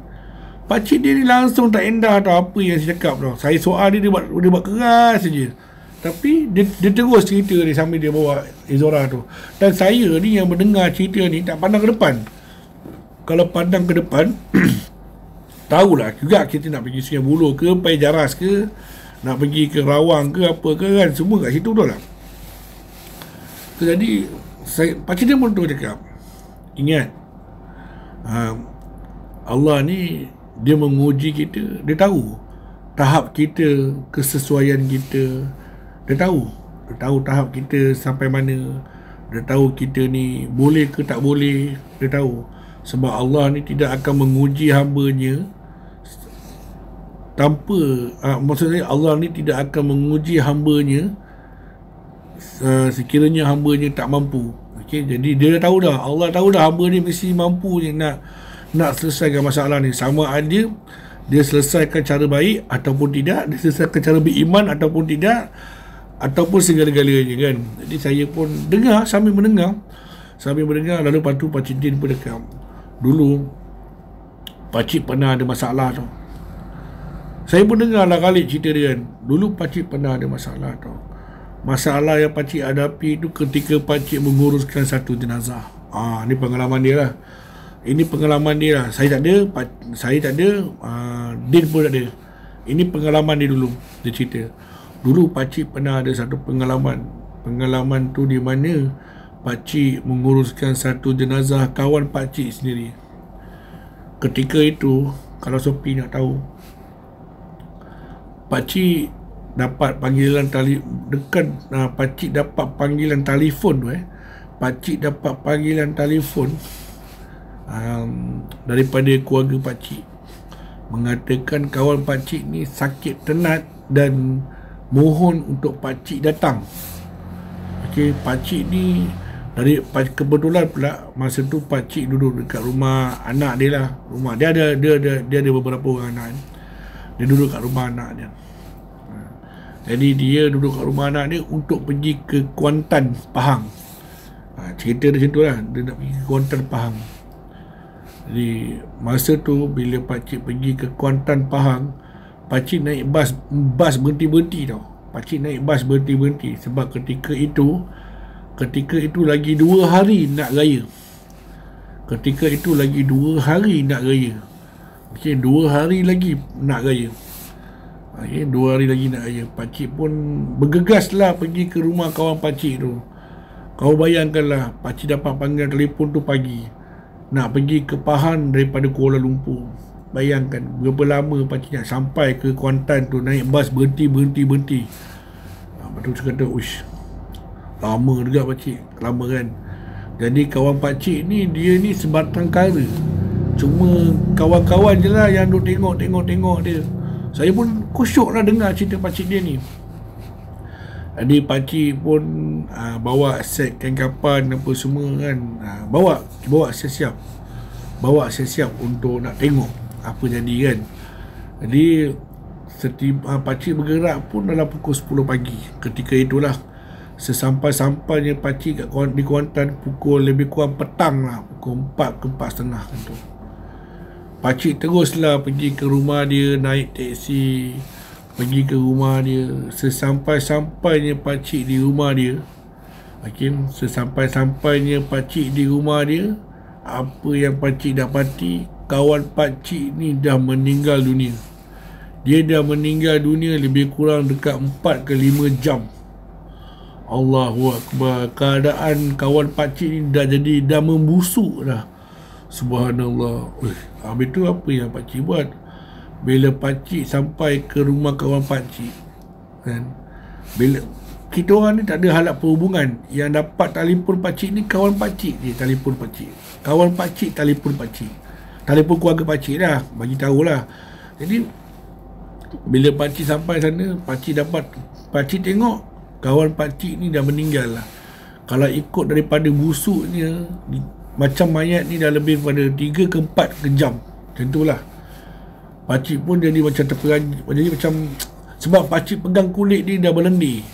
Pakcik Din ni langsung tak endah tau apa yang saya cakap tau. Saya soal dia buat keras saja. Tapi dia terus cerita dia sambil dia bawa Izora tu. Dan saya ni yang mendengar cerita ni tak pandang ke depan. Kalau pandang ke depan tahulah juga kita nak pergi Sungai Buloh ke, Pai Jaras ke, nak pergi ke Rawang ke apa ke kan, semua kat situ betul tak? Jadi Pakcik Din pun tu cakap, ingat Allah ni dia menguji kita. Dia tahu tahap kita, kesesuaian kita. Dia tahu tahap kita sampai mana. Dia tahu kita ni boleh ke tak boleh. Dia tahu. Sebab Allah ni tidak akan menguji hamba-Nya tanpa maksudnya Allah ni tidak akan menguji hamba-Nya sekiranya hamba-Nya tak mampu. Okey, jadi dia tahu dah, Allah tahu dah hamba ni mesti mampu je nak selesaikan masalah ni. Sama ada dia selesaikan cara baik ataupun tidak, dia selesaikan cara beriman ataupun tidak, ataupun segala-galanya kan. Jadi saya pun dengar sambil mendengar. Lalu lepas tu Pakcik Din pun dekat, dulu Pakcik pernah ada masalah tau. Saya pun dengar lah kali cerita dia kan. Dulu Pakcik pernah ada masalah tau. Masalah yang Pakcik hadapi itu ketika Pakcik menguruskan satu jenazah. Ni pengalaman dia lah. Ini pengalaman dia lah. Saya tak ada, Din pun tak ada. Ini pengalaman dia dulu. Dia cerita, dulu Pakcik pernah ada satu pengalaman. Pengalaman tu di mana Pakcik menguruskan satu jenazah kawan Pakcik sendiri. Ketika itu, kalau Sophie nak tahu, Pakcik dapat panggilan Pakcik dapat panggilan telefon tu Pakcik dapat panggilan telefon daripada keluarga Pakcik mengatakan kawan Pakcik ni sakit tenat dan mohon untuk Pakcik datang. Okey, Pakcik ni Kebetulan pula masa tu pakcik duduk dekat rumah anak dia lah. Rumah dia ada beberapa orang anak. Dia duduk kat rumah anak dia. Jadi dia duduk kat rumah anak dia untuk pergi ke Kuantan, Pahang. Cerita dia macam tu lah. Dia nak pergi ke Kuantan, Pahang. Jadi masa tu bila pakcik pergi ke Kuantan, Pahang, pakcik naik bas berhenti-berhenti tau. Pakcik naik bas berhenti-berhenti sebab ketika itu lagi 2 hari nak raya. Ketika itu lagi 2 hari nak raya. Okey, 2 hari lagi nak raya. Okey, 2 hari lagi nak raya. Pakcik pun bergegas lah pergi ke rumah kawan pakcik tu. Kau bayangkanlah, pakcik dapat panggilan telefon tu pagi. Nak pergi ke Pahang daripada Kuala Lumpur. Bayangkan berapa lama pakcik nak sampai ke Kuantan tu, naik bas berhenti. Lepas tu saya kata, uish, lama juga pakcik, lama kan. Jadi kawan pakcik ni, dia ni sebatang kara. Cuma kawan-kawan je lah yang duk tengok dia. Saya pun kusyuk lah dengar cerita pakcik dia ni. Jadi pakcik pun bawa set kain kapan apa semua kan. Bawa siap-siap. Bawa siap-siap untuk nak tengok apa jadi kan. Jadi pakcik bergerak pun dalam pukul 10 pagi. Ketika itulah sesampai-sampainya pakcik di Kuantan pukul lebih kurang petang lah, pukul 4 ke 4.30 tu. Pakcik teruslah pergi ke rumah dia, naik teksi pergi ke rumah dia. Sesampai-sampainya pakcik di rumah dia, sesampai-sampainya pakcik di rumah dia, apa yang pakcik dapati, kawan pakcik ni dah meninggal dunia. Dia dah meninggal dunia lebih kurang dekat 4 ke 5 jam. Allahu Akbar. Keadaan kawan pakcik ni dah membusuk dah. Subhanallah. Habis tu apa yang pakcik buat? Bila pakcik sampai ke rumah kawan pakcik kan, bila kita orang ni tak ada halat perhubungan, yang dapat telefon pakcik ni kawan pakcik je telefon pakcik. Kawan pakcik telefon pakcik. Telefon keluarga pakcik dah, bagi tahulah. Jadi bila pakcik sampai sana, pakcik tengok kawan pakcik ni dah meninggal lah. Kalau ikut daripada busuknya, macam mayat ni dah lebih pada 3 ke 4 jam. Macam tu lah. Pakcik pun jadi macam terperanjat. Jadi macam, sebab pakcik pegang kulit dia dah berlendir.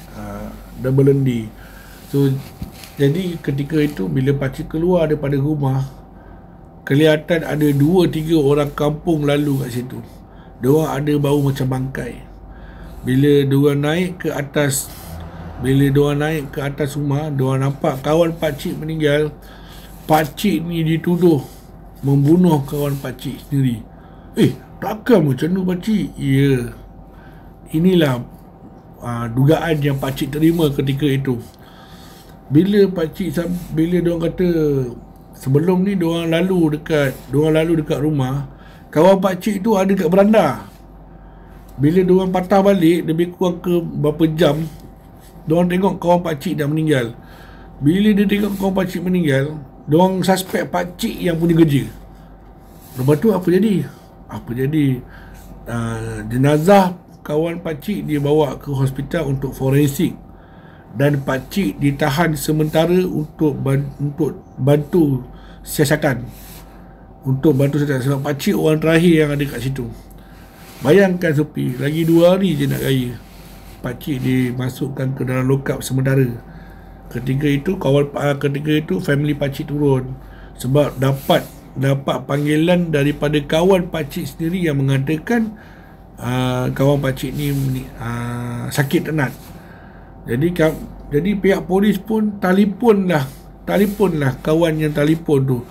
So jadi ketika itu bila pakcik keluar daripada rumah, kelihatan ada 2-3 orang kampung lalu kat situ. Diorang ada bau macam bangkai. Bila diorang naik ke atas rumah, diorang nampak kawan pakcik meninggal. Pakcik ni dituduh membunuh kawan pakcik sendiri. Takkan macam tu pakcik? Ya, inilah dugaan yang pakcik terima ketika itu. Bila diorang kata sebelum ni diorang lalu dekat rumah, kawan pakcik tu ada kat beranda. Bila diorang patah balik lebih kurang ke berapa jam, diorang tengok kawan pakcik dah meninggal. Bila dia tengok kawan pakcik meninggal, diorang suspek pakcik yang punya kerja. Lepas tu apa jadi? Jenazah kawan pakcik dia bawa ke hospital untuk forensik, dan pakcik ditahan sementara untuk bantu siasatan. Sebab pakcik orang terakhir yang ada kat situ. Bayangkan Sophie, lagi 2 hari je nak raya, pakcik dimasukkan ke dalam lokap sementara. Ketika itu family pakcik turun sebab dapat panggilan daripada kawan pakcik sendiri yang mengatakan kawan pakcik ni sakit tenat. Jadi pihak polis pun telefonlah kawan yang telefon tu.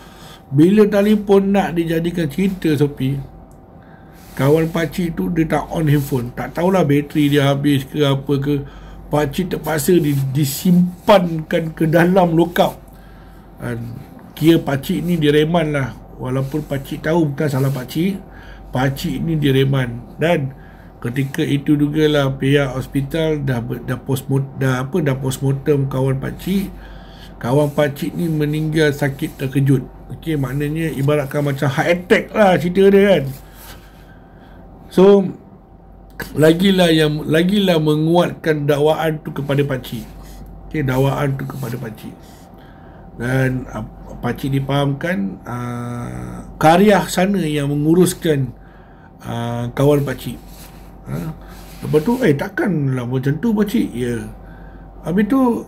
Bila telefon nak dijadikan cerita Sophie, kawan pakcik tu dia tak on handphone. Tak tahulah bateri dia habis ke apa ke. Pakcik terpaksa disimpankan ke dalam lokap. Kira pakcik ni direman lah. Walaupun pakcik tahu bukan salah pakcik ni direman. Dan ketika itu jugalah pihak hospital dah postmortem kawan pakcik. Kawan pakcik ni meninggal sakit terkejut. Okey, maknanya ibaratkan macam heart attack lah cerita dia kan. So lagilah menguatkan dakwaan tu kepada pakcik. Okey, dakwaan tu kepada pakcik. Dan pakcik difahamkan Karya sana yang menguruskan kawan pakcik. Lepas tu takkanlah macam tu pakcik. Ya. Habis tu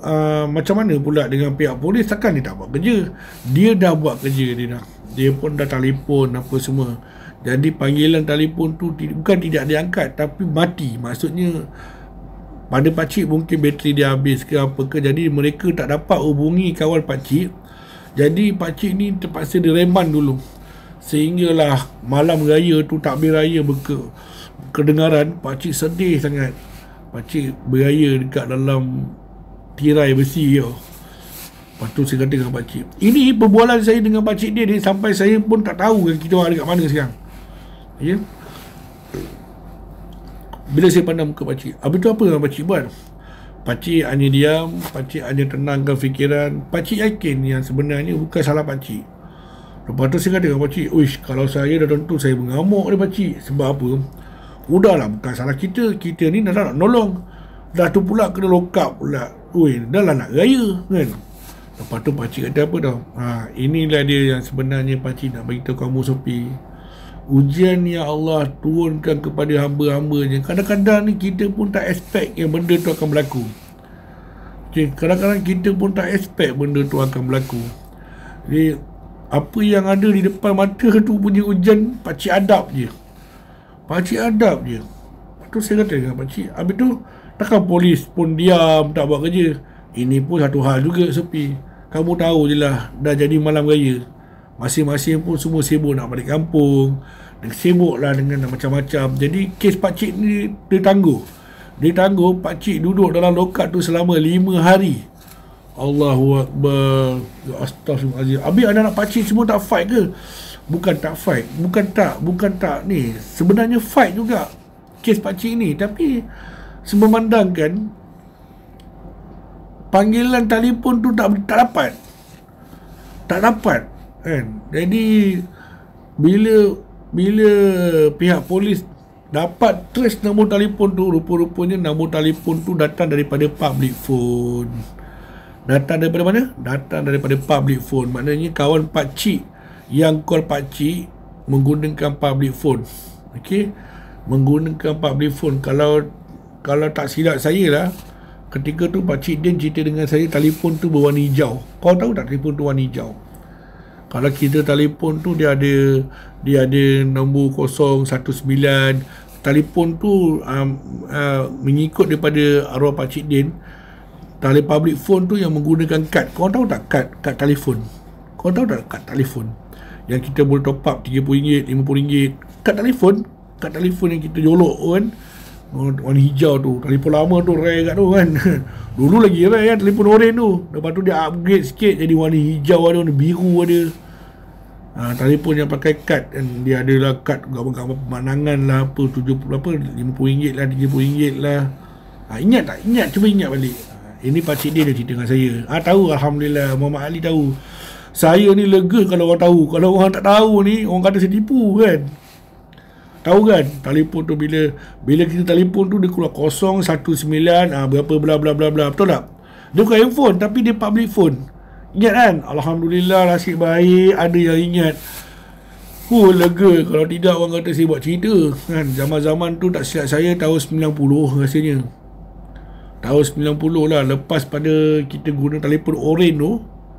macam mana pula dengan pihak polis? Takkan dia tak buat kerja? Dia dah buat kerja dia dah. Dia pun dah telefon apa semua. Jadi panggilan telefon tu bukan tidak diangkat, tapi mati. Maksudnya pada pakcik mungkin bateri dia habis ke apa ke. Jadi mereka tak dapat hubungi kawan pakcik. Jadi pakcik ni terpaksa direman dulu. Sehinggalah malam raya tu, takbir raya kedengaran, pakcik sedih sangat. Pakcik beraya dekat dalam tirai besi tau. Lepas tu saya kata dengan pakcik, ini perbualan saya dengan pakcik dia sampai saya pun tak tahu kan kita orang dekat mana sekarang. Ya. Bila saya pandang muka pakcik, habis tu apa yang pakcik buat? Pakcik hanya diam, pakcik hanya tenangkan fikiran. Pakcik yakin yang sebenarnya bukan salah pakcik. Lepas tu saya kata dengan pakcik, uish, kalau saya dah tentu saya mengamuk dia pakcik. Sebab apa? Udahlah, bukan salah kita. Kita ni dah nak nolong. Dah tu pula kena lock up pula. Ui, dah lah nak raya kan. Lepas tu pakcik kata apa tau? Inilah dia yang sebenarnya pakcik nak beritahu kamu Sophie. Ujian yang Allah turunkan kepada hamba-hambanya. Kadang-kadang ni kita pun tak expect yang benda tu akan berlaku. Okay, kadang-kadang kita pun tak expect benda tu akan berlaku. Jadi apa yang ada di depan mata tu punya ujian, pakcik hadap je. Pakcik hadap je. Lepas tu saya kata dengan pakcik, habis tu takkan polis pun diam tak buat kerja. Ini pun satu hal juga Sophie. Kamu tahu je lah, dah jadi malam raya. Masing-masing pun semua sibuk nak balik kampung, sibuk lah dengan macam-macam. Jadi kes pakcik ni dia tangguh. Pakcik duduk dalam lokap tu selama 5 hari. Allahu Akbar. Astaghfirullahaladzim. Habis anak-anak pakcik semua tak fight ke? Bukan tak fight. Bukan tak ni. Sebenarnya fight juga kes pakcik ni. Tapi memandangkan panggilan telefon tu tak dapat kan. Jadi bila pihak polis dapat trace nombor telefon tu, rupa-rupanya nombor telefon tu datang daripada public phone. Datang daripada mana? Datang daripada public phone. Maknanya kawan pakcik yang call pakcik menggunakan public phone. Okey, menggunakan public phone. Kalau tak silap saya lah, ketika tu pakcik Din cerita dengan saya telefon tu berwarna hijau. Kau tahu tak telefon tu warna hijau? Kalau kita telefon tu dia ada nombor 019. Telefon tu mengikut daripada arwah pakcik Din, tali public phone tu yang menggunakan kad. Kau tahu tak kad telefon? Kau tahu tak kad telefon yang kita boleh top up RM30, RM50? Kad telefon yang kita jolok kan, warna hijau tu. Telefon lama tu rare kat tu kan. Dulu lagi rare kan telefon oren tu. Lepas tu dia upgrade sikit jadi warna hijau ada, warna biru ada. Telefon yang pakai kad kan, dia adalah kad gambar-gambar pemandangan lah, apa RM70 lah, RM30 lah. Ingat tak? Cuba ingat balik. Ini pakcik dia cerita dengan saya. Tahu, Alhamdulillah, Muhammad Ali tahu. Saya ni lega kalau orang tahu. Kalau orang tak tahu ni, orang kata saya tipu kan. Tahu kan, telefon tu bila kita telefon tu dia keluar 019 berapa bla bla bla bla. Betul tak? Dia bukan handphone tapi dia public phone. Ingat kan? Alhamdulillah, nasib baik ada yang ingat. Lega. Kalau tidak orang kata saya buat cerita kan. Zaman-zaman tu tak silap saya tahun 90 rasanya. Tahun 90 lah, lepas pada kita guna telefon oren tu.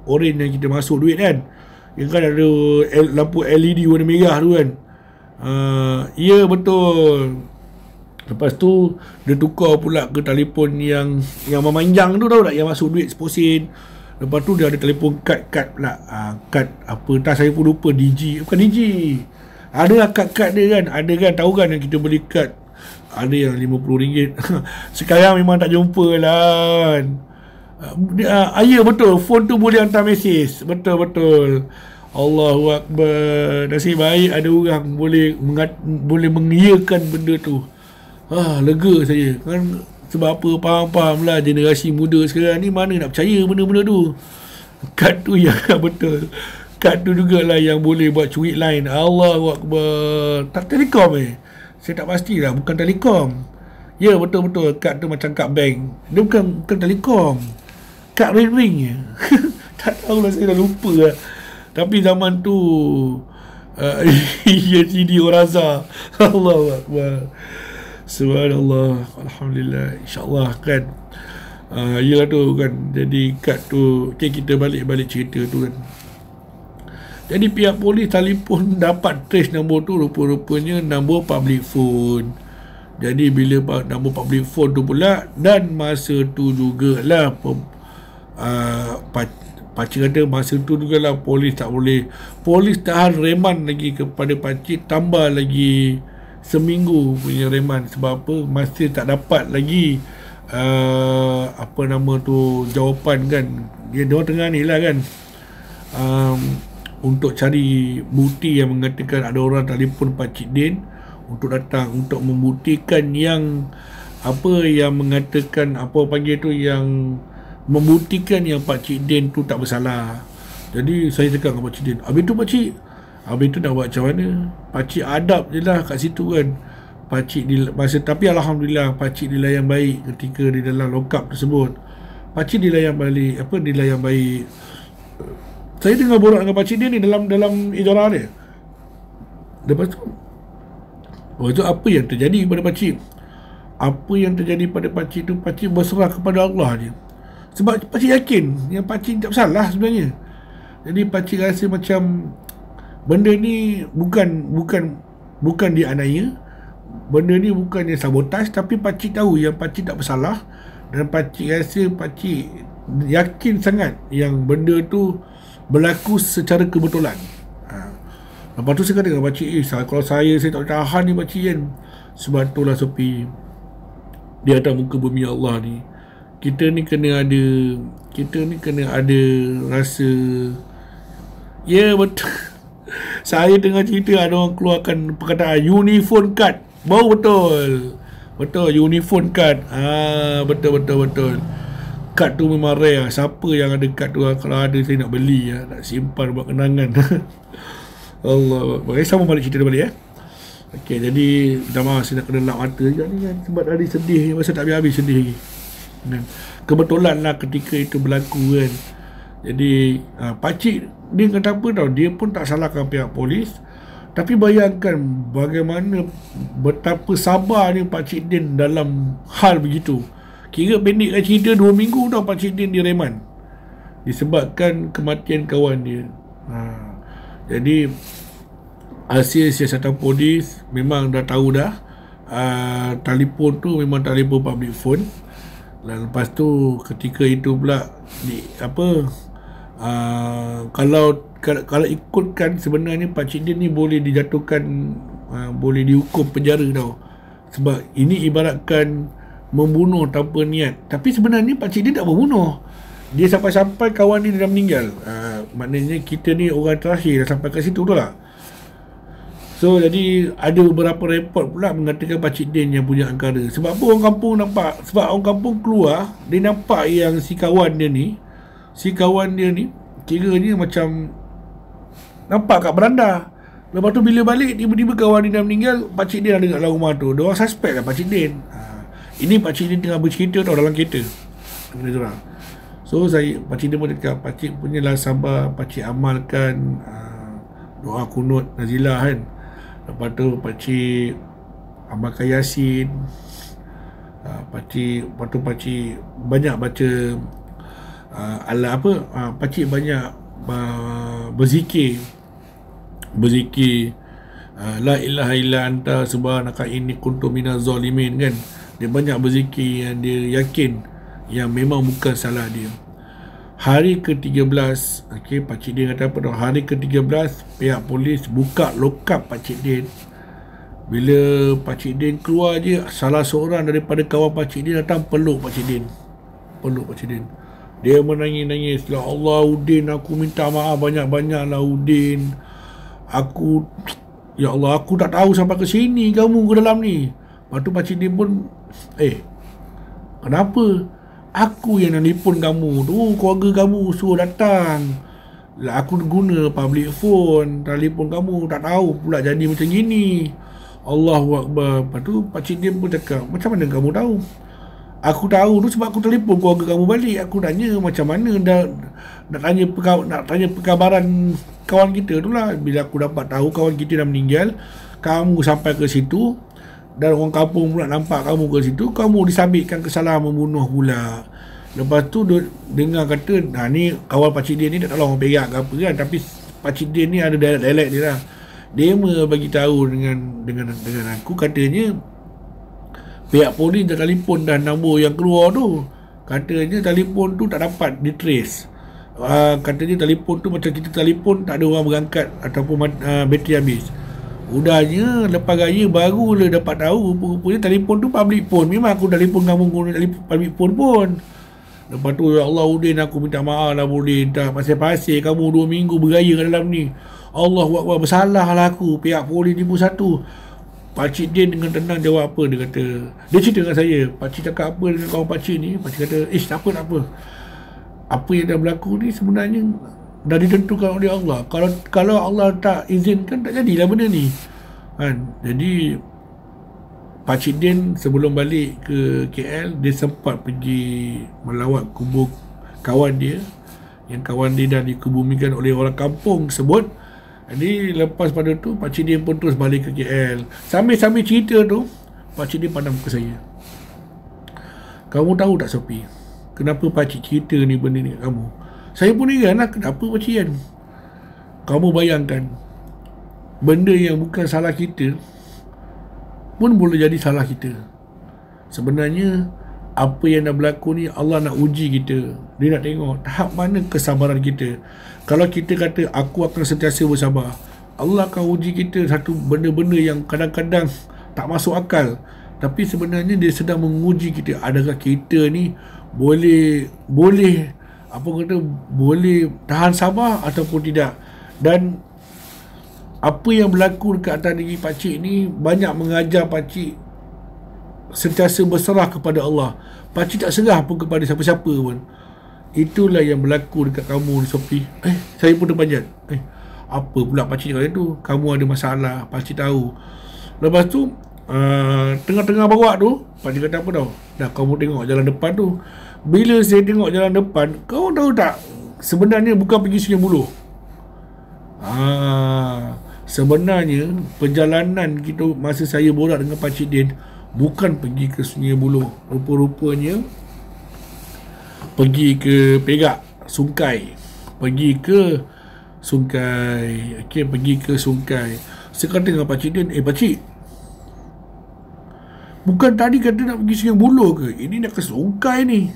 Oren yang kita masuk duit kan, yang kan ada lampu LED warna merah tu kan. Ya betul. Lepas tu dia tukar pula ke telefon yang memanjang tu, tahu tak, yang masuk duit 10 sen. Lepas tu dia ada telefon kad pula. Kad apa entah saya pun lupa, bukan DG. Ada kad dia kan. Ada kan, tahu kan yang kita beli kad. Ada yang RM50. Sekarang memang tak jumpa lah. Ya betul, phone tu boleh hantar mesej. Betul. Allahu Akbar. Nasib baik ada orang boleh mengiyakan benda tu. Lega saya kan. Sebab apa, faham lah generasi muda sekarang ni mana nak percaya benda-benda tu. Kad tu ya betul. Kad tu jugalah yang boleh buat cuit line. Allahu Akbar. Tak telekom saya tak pastilah, bukan telekom. Ya betul-betul, kad tu macam kad bank. Dia bukan telekom. Kad ring je. Tak tahulah, saya dah lupa lah. Tapi zaman tu CD Oraza. Allahu Akbar. Subhanallah. Alhamdulillah. InsyaAllah kan. Yelah tu kan. Jadi kad tu, okay, kita balik cerita tu kan. Jadi pihak polis telefon dapat trace nombor tu, rupa-rupanya nombor public phone. Jadi bila nombor public phone tu pula, dan masa tu jugalah pakcik kata masa tu jugalah polis tak boleh, polis tahan reman lagi kepada pakcik, tambah lagi seminggu punya reman. Sebab apa? Masih tak dapat lagi apa nama tu, jawapan kan. Dia tengah ni lah kan, untuk cari bukti yang mengatakan ada orang telefon Pakcik Din untuk datang untuk membuktikan yang apa, yang mengatakan apa panggil tu, yang membuktikan yang Pakcik Din tu tak bersalah. Jadi saya cakap dengan Pakcik Din, habis tu Pakcik, habis tu nak buat macam mana? Pakcik adab je lah kat situ kan. Pakcik tapi Alhamdulillah Pakcik dilayan baik ketika di dalam lokap tersebut. Pakcik dilayan balik, dilayan baik. Saya tengah borak dengan pakcik dia ni dalam ijarah dia. Lepas tu apa yang terjadi pada pakcik? Apa yang terjadi pada pakcik tu, pakcik berserah kepada Allah je. Sebab pakcik yakin yang pakcik tak bersalah sebenarnya. Jadi pakcik rasa macam benda ni bukan dianiaya, benda ni bukan dia sabotaj, tapi pakcik tahu yang pakcik tak bersalah. Dan pakcik rasa, pakcik yakin sangat yang benda tu berlaku secara kebetulan. Lepas tu saya kata dengan pakcik, kalau saya tak tahan ni pakcik kan. Sebab tu lah Sopi, di atas muka bumi Allah ni, kita ni kena ada rasa. Ya, betul. Saya tengah cerita, ada orang keluarkan perkataan uniform card. Baru betul uniform card. Betul. Kad tu memang rare lah. Siapa yang ada kad tu, kalau ada saya nak beli lah, nak simpan buat kenangan. Allah. Sama balik cerita balik Okey, jadi minta maaf saya nak kena lap mata je ni kan, sebab tadi sedih, masa tak habis-habis sedih lagi. Kebetulan lah ketika itu berlaku kan. Jadi pakcik dia kata apa tau, dia pun tak salahkan pihak polis. Tapi bayangkan bagaimana, betapa sabarnya Pakcik Din dalam hal begitu. Kira pendek cerita 2 minggu tau Pakcik Din direman disebabkan kematian kawan dia. Jadi hasil siasatan polis memang dah tahu dah. Telefon tu memang telefon public phone. Dan lepas tu ketika itu pula kalau ikutkan sebenarnya Pakcik Din ni boleh dijatuhkan, boleh dihukum penjara tau. Sebab ini ibaratkan membunuh tanpa niat. Tapi sebenarnya Pakcik Din tak membunuh. Dia sampai-sampai kawan dia dah meninggal. Maknanya kita ni orang terakhir dah sampai kat situ tu lah. So jadi ada beberapa report pula mengatakan Pakcik Din yang punya angkara. Sebab apa orang kampung nampak? Sebab orang kampung keluar, dia nampak yang si kawan dia ni kiranya macam nampak kat beranda. Lepas tu bila balik, tiba-tiba kawan dia dah meninggal, Pakcik Din ada kat dalam rumah tu. Diorang suspect lah Pakcik Din. Ini Pakcik Din tengah bercerita tau dalam kereta. So Pakcik Din pun cakap, pakcik punyalah sabar, pakcik amalkan doa kunut nazilah kan. Lepas tu pakcik amalkan Yasin. Pakcik banyak baca pakcik banyak berzikir la ilaha illa anta subhanaka inni kuntu minaz zalimin kan. Dia banyak berzikir yang dia yakin yang memang bukan salah dia. Hari ke-13, Pakcik Din kata apa tau, hari ke-13 pihak polis buka lokap Pakcik Din. Bila Pakcik Din keluar je, salah seorang daripada kawan Pakcik Din datang peluk Pakcik Din. Dia menangis-nangis, ya Allah Udin, aku minta maaf banyak-banyak lah Udin. Ya Allah, aku tak tahu sampai ke sini kamu ke dalam ni. Lepas tu Pakcik Din pun, kenapa? Aku yang nelpon kamu tu, keluarga kamu suruh datang lah, aku guna public phone, telefon kamu, tak tahu pula jadi macam gini. Allahu Akbar. Lepas tu Pakcik Din pun cakap, macam mana kamu tahu? Aku tahu tu sebab aku telefon keluarga kamu balik. Aku tanya macam mana nak tanya perkabaran kawan kita tu lah. Bila aku dapat tahu kawan kita dah meninggal, kamu sampai ke situ dan orang kampung pula nampak kamu ke situ, kamu disabitkan kesalahan membunuh pula. Lepas tu dengar kata, nah ni kawan pakcik dia ni tak tahu orang perak ke apa kan, tapi pakcik dia ni ada dialek dia lah. Dia bagi tahu dengan aku, katanya pihak polis dah telefon dah nombor yang keluar tu. Katanya telefon tu tak dapat ditrace. Katanya telefon tu macam kita telefon tak ada orang berangkat ataupun bateri habis. Udahnya lepas raya barulah dapat tahu rupa-rupanya telefon tu public phone. Memang aku telefon kamu guna public phone pun. Lepas tu, ya Allah Udin, aku minta maaf lah Udin, tak pasal-pasal kamu 2 minggu beraya kat dalam ni. Allahuakbar, bersalah lah aku, pihak polis ni pun satu. Pakcik Din dengan tenang jawab apa. Dia kata, dia cerita dengan saya, pakcik cakap apa dengan kawan pakcik ni. Pakcik kata, tak apa. Apa yang dah berlaku ni sebenarnya dah ditentukan oleh Allah. Kalau Allah tak izinkan, tak jadilah benda ni kan. Jadi pakcik Din sebelum balik ke KL, dia sempat pergi melawat kubur kawan dia, yang kawan dia dah dikebumikan oleh orang kampung tersebut. Jadi lepas pada tu pakcik dia pun terus balik ke KL. Sambil cerita tu, pakcik dia pandang ke saya, kamu tahu tak Sophie, kenapa pakcik cerita ni benda ni kat kamu? Saya pun ingat lah, kenapa pakcik kan? Kamu bayangkan, benda yang bukan salah kita pun boleh jadi salah kita. Sebenarnya apa yang dah berlaku ni, Allah nak uji kita. Dia nak tengok tahap mana kesabaran kita. Kalau kita kata aku akan sentiasa bersabar, Allah akan uji kita satu benda-benda yang kadang-kadang tak masuk akal, tapi sebenarnya dia sedang menguji kita. Adakah kita ni boleh tahan sabar ataupun tidak. Dan apa yang berlaku dekat atas diri pakcik ni banyak mengajar pakcik sentiasa berserah kepada Allah. Pakcik tak serah pun kepada siapa-siapa pun. Itulah yang berlaku dekat kamu ni Sophie. Saya pun terpanjat. Apa pula pakcik cakap tu? Kamu ada masalah, pakcik tahu. Lepas tu tengah-tengah bawa tu, pakcik kata apa tau? Dah kamu tengok jalan depan tu. Bila saya tengok jalan depan, kau tahu tak, sebenarnya bukan pergi Sungai Buloh. Sebenarnya perjalanan kita masa saya borak dengan pakcik Din bukan pergi ke Sungai Buloh. Rupa-rupanya pergi ke Perak, Sungai. Pergi ke Sungai. Pergi ke Sungai. Saya kata dengan pakcik Din, pakcik, bukan tadi kata nak pergi Sungai Buloh ke? Ini nak ke Sungai ni.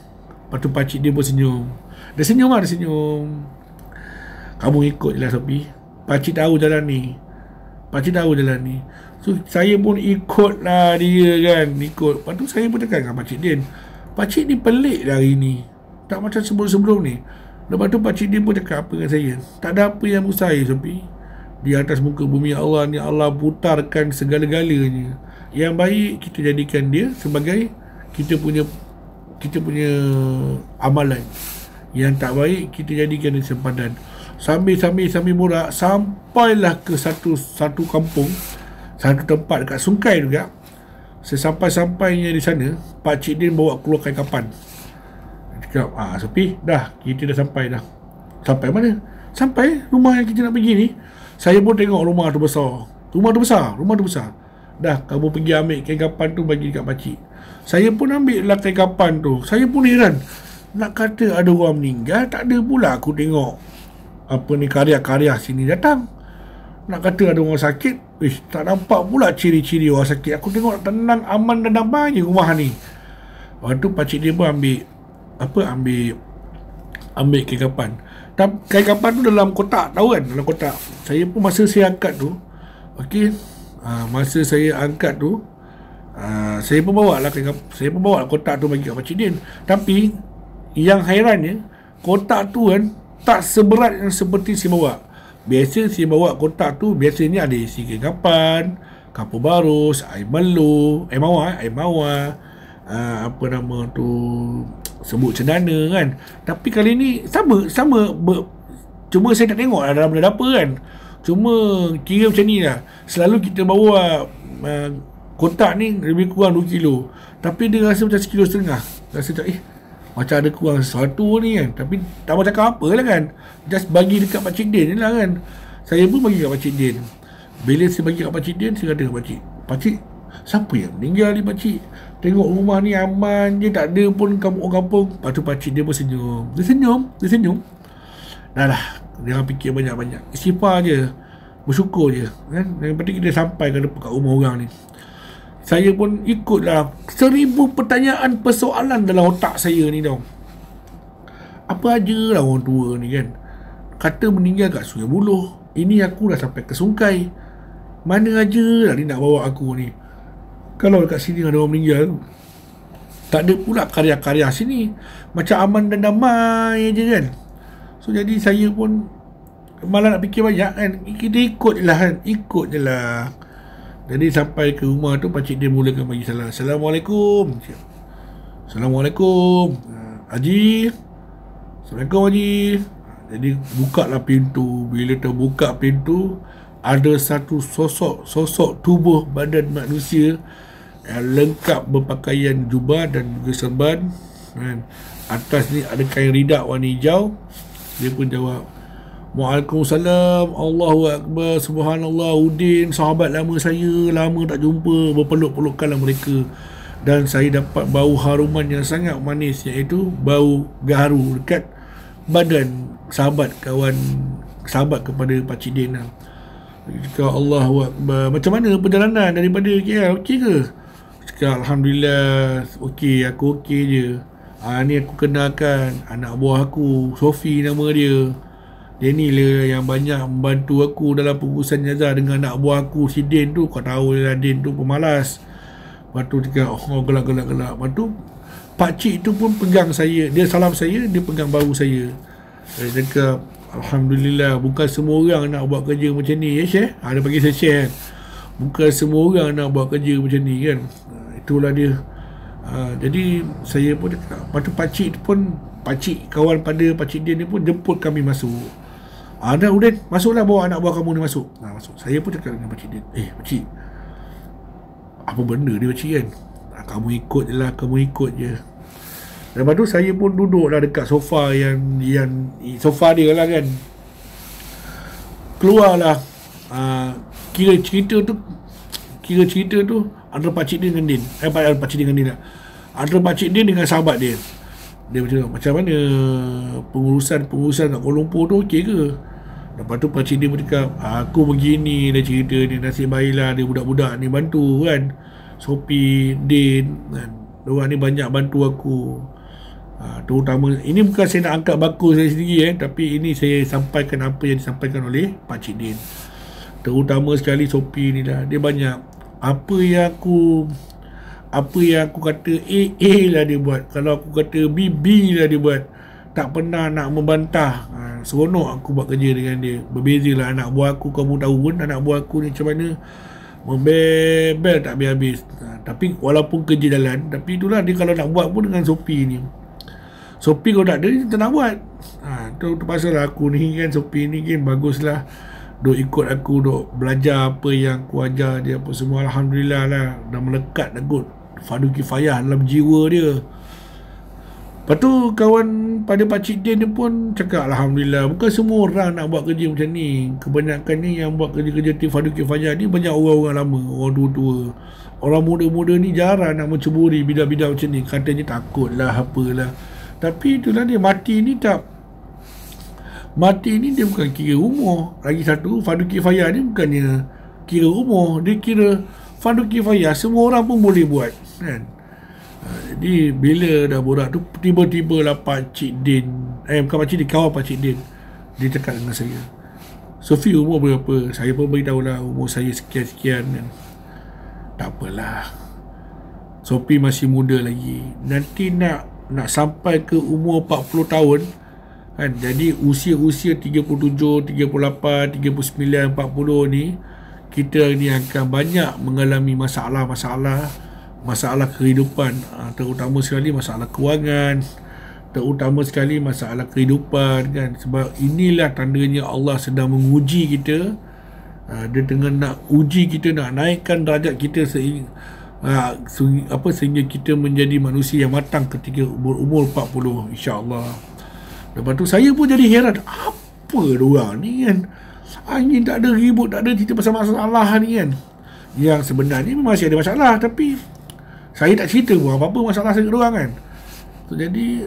Lepas tu pakcik Din pun senyum. Dia senyum. Kamu ikut je lah Sophie, pakcik tahu jalan ni. So saya pun ikut lah dia kan. Lepas tu saya pun cakap dengan pakcik Din, pakcik ni pelik dah hari ni, tak macam sebelum-sebelum ni. Lepas tu pakcik Din pun cakap apa dengan saya, tak ada apa yang mustahil Sophie. Di atas muka bumi Allah ni, Allah putarkan segala-galanya. Yang baik kita jadikan dia sebagai kita punya amalan. Yang tak baik kita jadikan dia sempadan. Sambil borak, sampailah ke satu kampung, satu tempat dekat Sungai juga. Sesampai-sampainya di sana, pakcik Din bawa keluar kain kapan. Dia cakap, Sophie, dah, kita dah sampai dah. Sampai mana? Sampai rumah yang kita nak pergi ni. Saya pun tengok rumah tu besar. Rumah tu besar. Dah, kamu pergi ambil kain kapan tu bagi dekat pakcik. Saya pun ambil lah kain kapan tu. Saya pun heran, nak kata ada orang meninggal, tak ada pula aku tengok karya-karya sini datang. Nak kata ada orang sakit, tak nampak pula ciri-ciri orang sakit. Aku tengok tenang, aman dan damai je rumah ni. Lepas tu pakcik dia pun ambil kain kapan. Kain kapan tu dalam kotak, tahu kan, dalam kotak. Saya pun masa saya angkat tu, saya pun bawa lah kotak tu bagi kat pakcik Din. Tapi yang hairannya, kotak tu kan tak seberat yang seperti saya bawa. Biasa saya bawa kotak tu, biasanya ada isi kain kapan, kapur barus, air mawar, sebut cendana kan. Tapi kali ni sama cuma saya tak tengok dalam benda apa kan. Cuma kira macam ni lah. Selalu kita bawa kotak ni lebih kurang 2 kilo, tapi dia rasa macam 1,5 kilo. Rasa macam macam ada kurang sesuatu ni kan. Tapi tak mau cakap apa lah kan, just bagi dekat Pakcik Din ni lah kan. Saya pun bagi dekat Pakcik Din. Bila saya bagi kat Pakcik Din, saya kata kat Pakcik, Pakcik, siapa yang meninggal ni Pakcik? Tengok rumah ni aman je, tak ada pun kampung-kampung. Lepas tu Pakcik dia pun senyum. Dia senyum. Dah lah, jangan fikir banyak-banyak. Istighfar je, bersyukur je kan. Yang penting kita sampai kat rumah orang ni. Saya pun ikutlah 1000 pertanyaan, persoalan dalam otak saya ni tau. Apa aja lah orang tua ni kan. Kata meninggal kat Sungai Buloh, ini aku dah sampai ke Sungkai. Mana aja lah dia nak bawa aku ni. Kalau dekat sini ada orang meninggal, tak ada pula karya-karya sini. Macam aman dan damai je kan. So jadi saya pun malah nak fikir banyak kan. Kita ikut je lah kan. Ikut je lah. Jadi sampai ke rumah tu, Pakcik dia mulakan bagi salam. Assalamualaikum. Assalamualaikum Haji. Assalamualaikum Haji. Jadi buka lah pintu. Bila terbuka pintu, ada satu sosok tubuh badan manusia yang lengkap berpakaian jubah dan juga serban kan. Atas ni ada kain ridak warna hijau. Dia pun jawab, Waalaikumsalam, Allahu Akbar, Subhanallah, Udin, sahabat lama saya, lama tak jumpa, berpeluk-pelukkanlah mereka. Dan saya dapat bau haruman yang sangat manis, iaitu bau gaharu dekat badan sahabat kepada Pakcik Din lah. Cakap Allahu Akbar, macam mana perjalanan daripada KL, okey ke? Cakap Alhamdulillah, okey, aku okey je. Ni aku kenalkan anak buah aku, Sofi nama dia. Dia ni lah yang banyak membantu aku dalam pengurusan jenazah dengan anak buah aku, si Din tu. Kau tahu lah, Din tu pemalas. Lepas tu dia kata, gelak. Lepas tu Pakcik tu pun pegang saya. Dia salam saya, dia pegang bahu saya. Dia cakap, Alhamdulillah, bukan semua orang nak buat kerja macam ni. Ya Syekh? Dia bagi saya share. Bukan semua orang nak buat kerja macam ni kan. Itulah dia. Jadi saya pun cakap. Lepas tu Pakcik kawan pada Pakcik Din ni pun jemput kami masuk. Dah Udin, masuklah, bawa anak buah kamu ni masuk. Masuk. Saya pun cakap dengan Pakcik Din, Pakcik, apa benda dia Pakcik kan? Kamu ikut je lah, kamu ikut je. Lepas tu saya pun duduk lah dekat sofa yang sofa dia lah kan. Keluarlah kira cerita tu antara Pakcik Din dengan Din. Pakcik Din dengan Din lah. Antara Pakcik Din dengan sahabat dia. Dia macam mana pengurusan kat Kuala Lumpur tu okey ke? Lepas tu Pakcik Din bercakap, aku begini dah cerita ni, nasib baiklah dia budak-budak ni bantu kan. Sophie, Din kan, diorang ni banyak bantu aku. Terutama, ini bukan saya nak angkat baku saya sendiri tapi ini saya sampaikan apa yang disampaikan oleh Pakcik Din. Terutama sekali Sophie ni lah, dia banyak apa yang aku kata A lah dia buat. Kalau aku kata B lah dia buat. Tak pernah nak membantah. Seronok aku buat kerja dengan dia. Berbeza lah anak buah aku. Kamu tahu pun anak buah aku ni macam mana, membebel tak habis-habis. Tapi walaupun kerja jalan, tapi itulah dia kalau nak buat pun dengan Sophie ni. Sophie kalau tak ada, dia tak nak buat. Tu pasal aku ni kan, Sophie ni kan baguslah. Duk ikut aku, duk belajar apa yang aku ajar dia apa semua. Alhamdulillah lah, dah melekat dah kot fardu kifayah dalam jiwa dia. Lepas tu kawan pada Pakcik Din ni pun cakap, Alhamdulillah, bukan semua orang nak buat kerja macam ni. Kebanyakan ni yang buat kerja-kerja fardu kifayah ni banyak orang-orang lama, orang tua-tua. Orang muda-muda ni jarang nak menceburi bidang-bidang macam ni. Katanya takutlah apalah. Tapi itulah dia, mati ni dia bukan kira umur. Lagi satu, fardu kifayah ni bukannya kira umur, dia kira fardu kifayah semua orang pun boleh buat kan. Jadi bila dah borak tu, tiba-tiba lah Pakcik Din, bukan Pakcik Din, kawan Pakcik Din, dia cakap dengan saya, Sophie umur berapa? Saya pun beritahu lah umur saya sekian-sekian kan. Tak apalah, Sophie masih muda lagi, nanti nak sampai ke umur 40 tahun kan. Jadi usia-usia 37, 38, 39, 40 ni, kita ni akan banyak mengalami masalah kehidupan, terutama sekali masalah kewangan, terutama sekali masalah kehidupan kan. Sebab inilah tandanya Allah sedang menguji kita. Dia dengan nak uji kita, nak naikkan derajat kita sehingga kita menjadi manusia yang matang ketika umur 40, insya-Allah. Lepas tu saya pun jadi heran, apa diorang ni kan, angin tak ada, ribut tak ada, cerita pasal masalah ni kan, yang sebenarnya masih ada masalah, tapi saya tak cerita pun apa-apa masalah saya diorang kan. So, jadi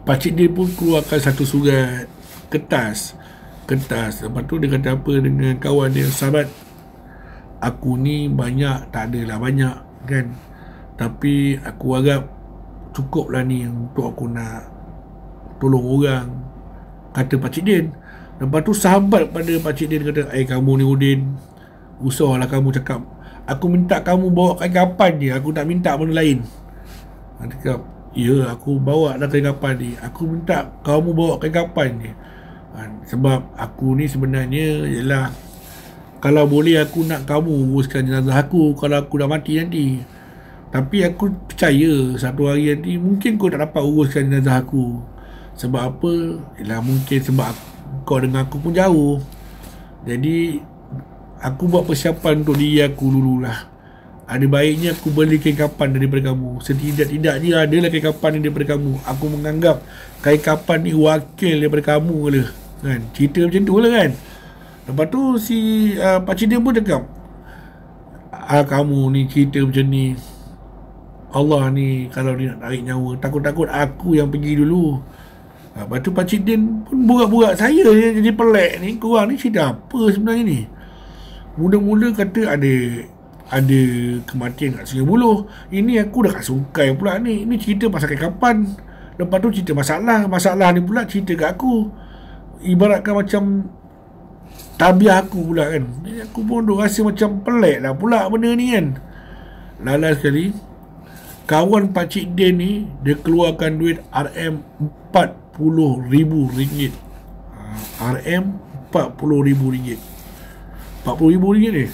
pakcik dia pun keluarkan satu surat kertas. Lepas tu dia kata apa dengan kawan dia, sahabat, aku ni banyak, tak adalah banyak kan, tapi aku harap cukup lah ni untuk aku nak tolong orang, kata pakcik Din. Lepas tu sahabat pada pakcik Din kata, kamu ni Udin, usahlah kamu cakap, aku minta kamu bawa kain kapan je, aku tak minta benda lain. Dia cakap, ya aku bawa dah kain kapan ni, aku minta kamu bawa kain kapan je. Sebab aku ni sebenarnya ialah, kalau boleh aku nak kamu uruskan jenazah aku kalau aku dah mati nanti. Tapi aku percaya satu hari nanti mungkin kau tak dapat uruskan jenazah aku. Sebab apa? Ialah mungkin sebab kau dengan aku pun jauh. Jadi aku buat persiapan untuk diri aku dululah. Ada baiknya aku beli kain kapan daripada kamu. Setidak-tidaknya adalah kain kapan ni daripada kamu. Aku menganggap kain kapan ni wakil daripada kamu lah kan. Cerita macam tu lah kan. Lepas tu si pakcik dia pun cakap, kamu ni cerita macam ni, Allah ni kalau dia nak tarik nyawa, takut-takut aku yang pergi dulu. Lepas tu pakcik Din pun burak-burak, saya yang jadi pelik ni, korang ni cerita apa sebenarnya ni. Mula-mula kata ada kematian kat Sungai Buloh. Ini aku dah kat Sungkai pula ni. Ini cerita pasal kapan. Lepas tu cerita masalah ni pula cerita kat aku. Ibaratkan macam tabiah aku pula kan. Jadi aku pun duk rasa macam pelik lah pula benda ni kan. Lala sekali, kawan pakcik Din ni, dia keluarkan duit RM40,000. RM40,000. RM40,000 ni,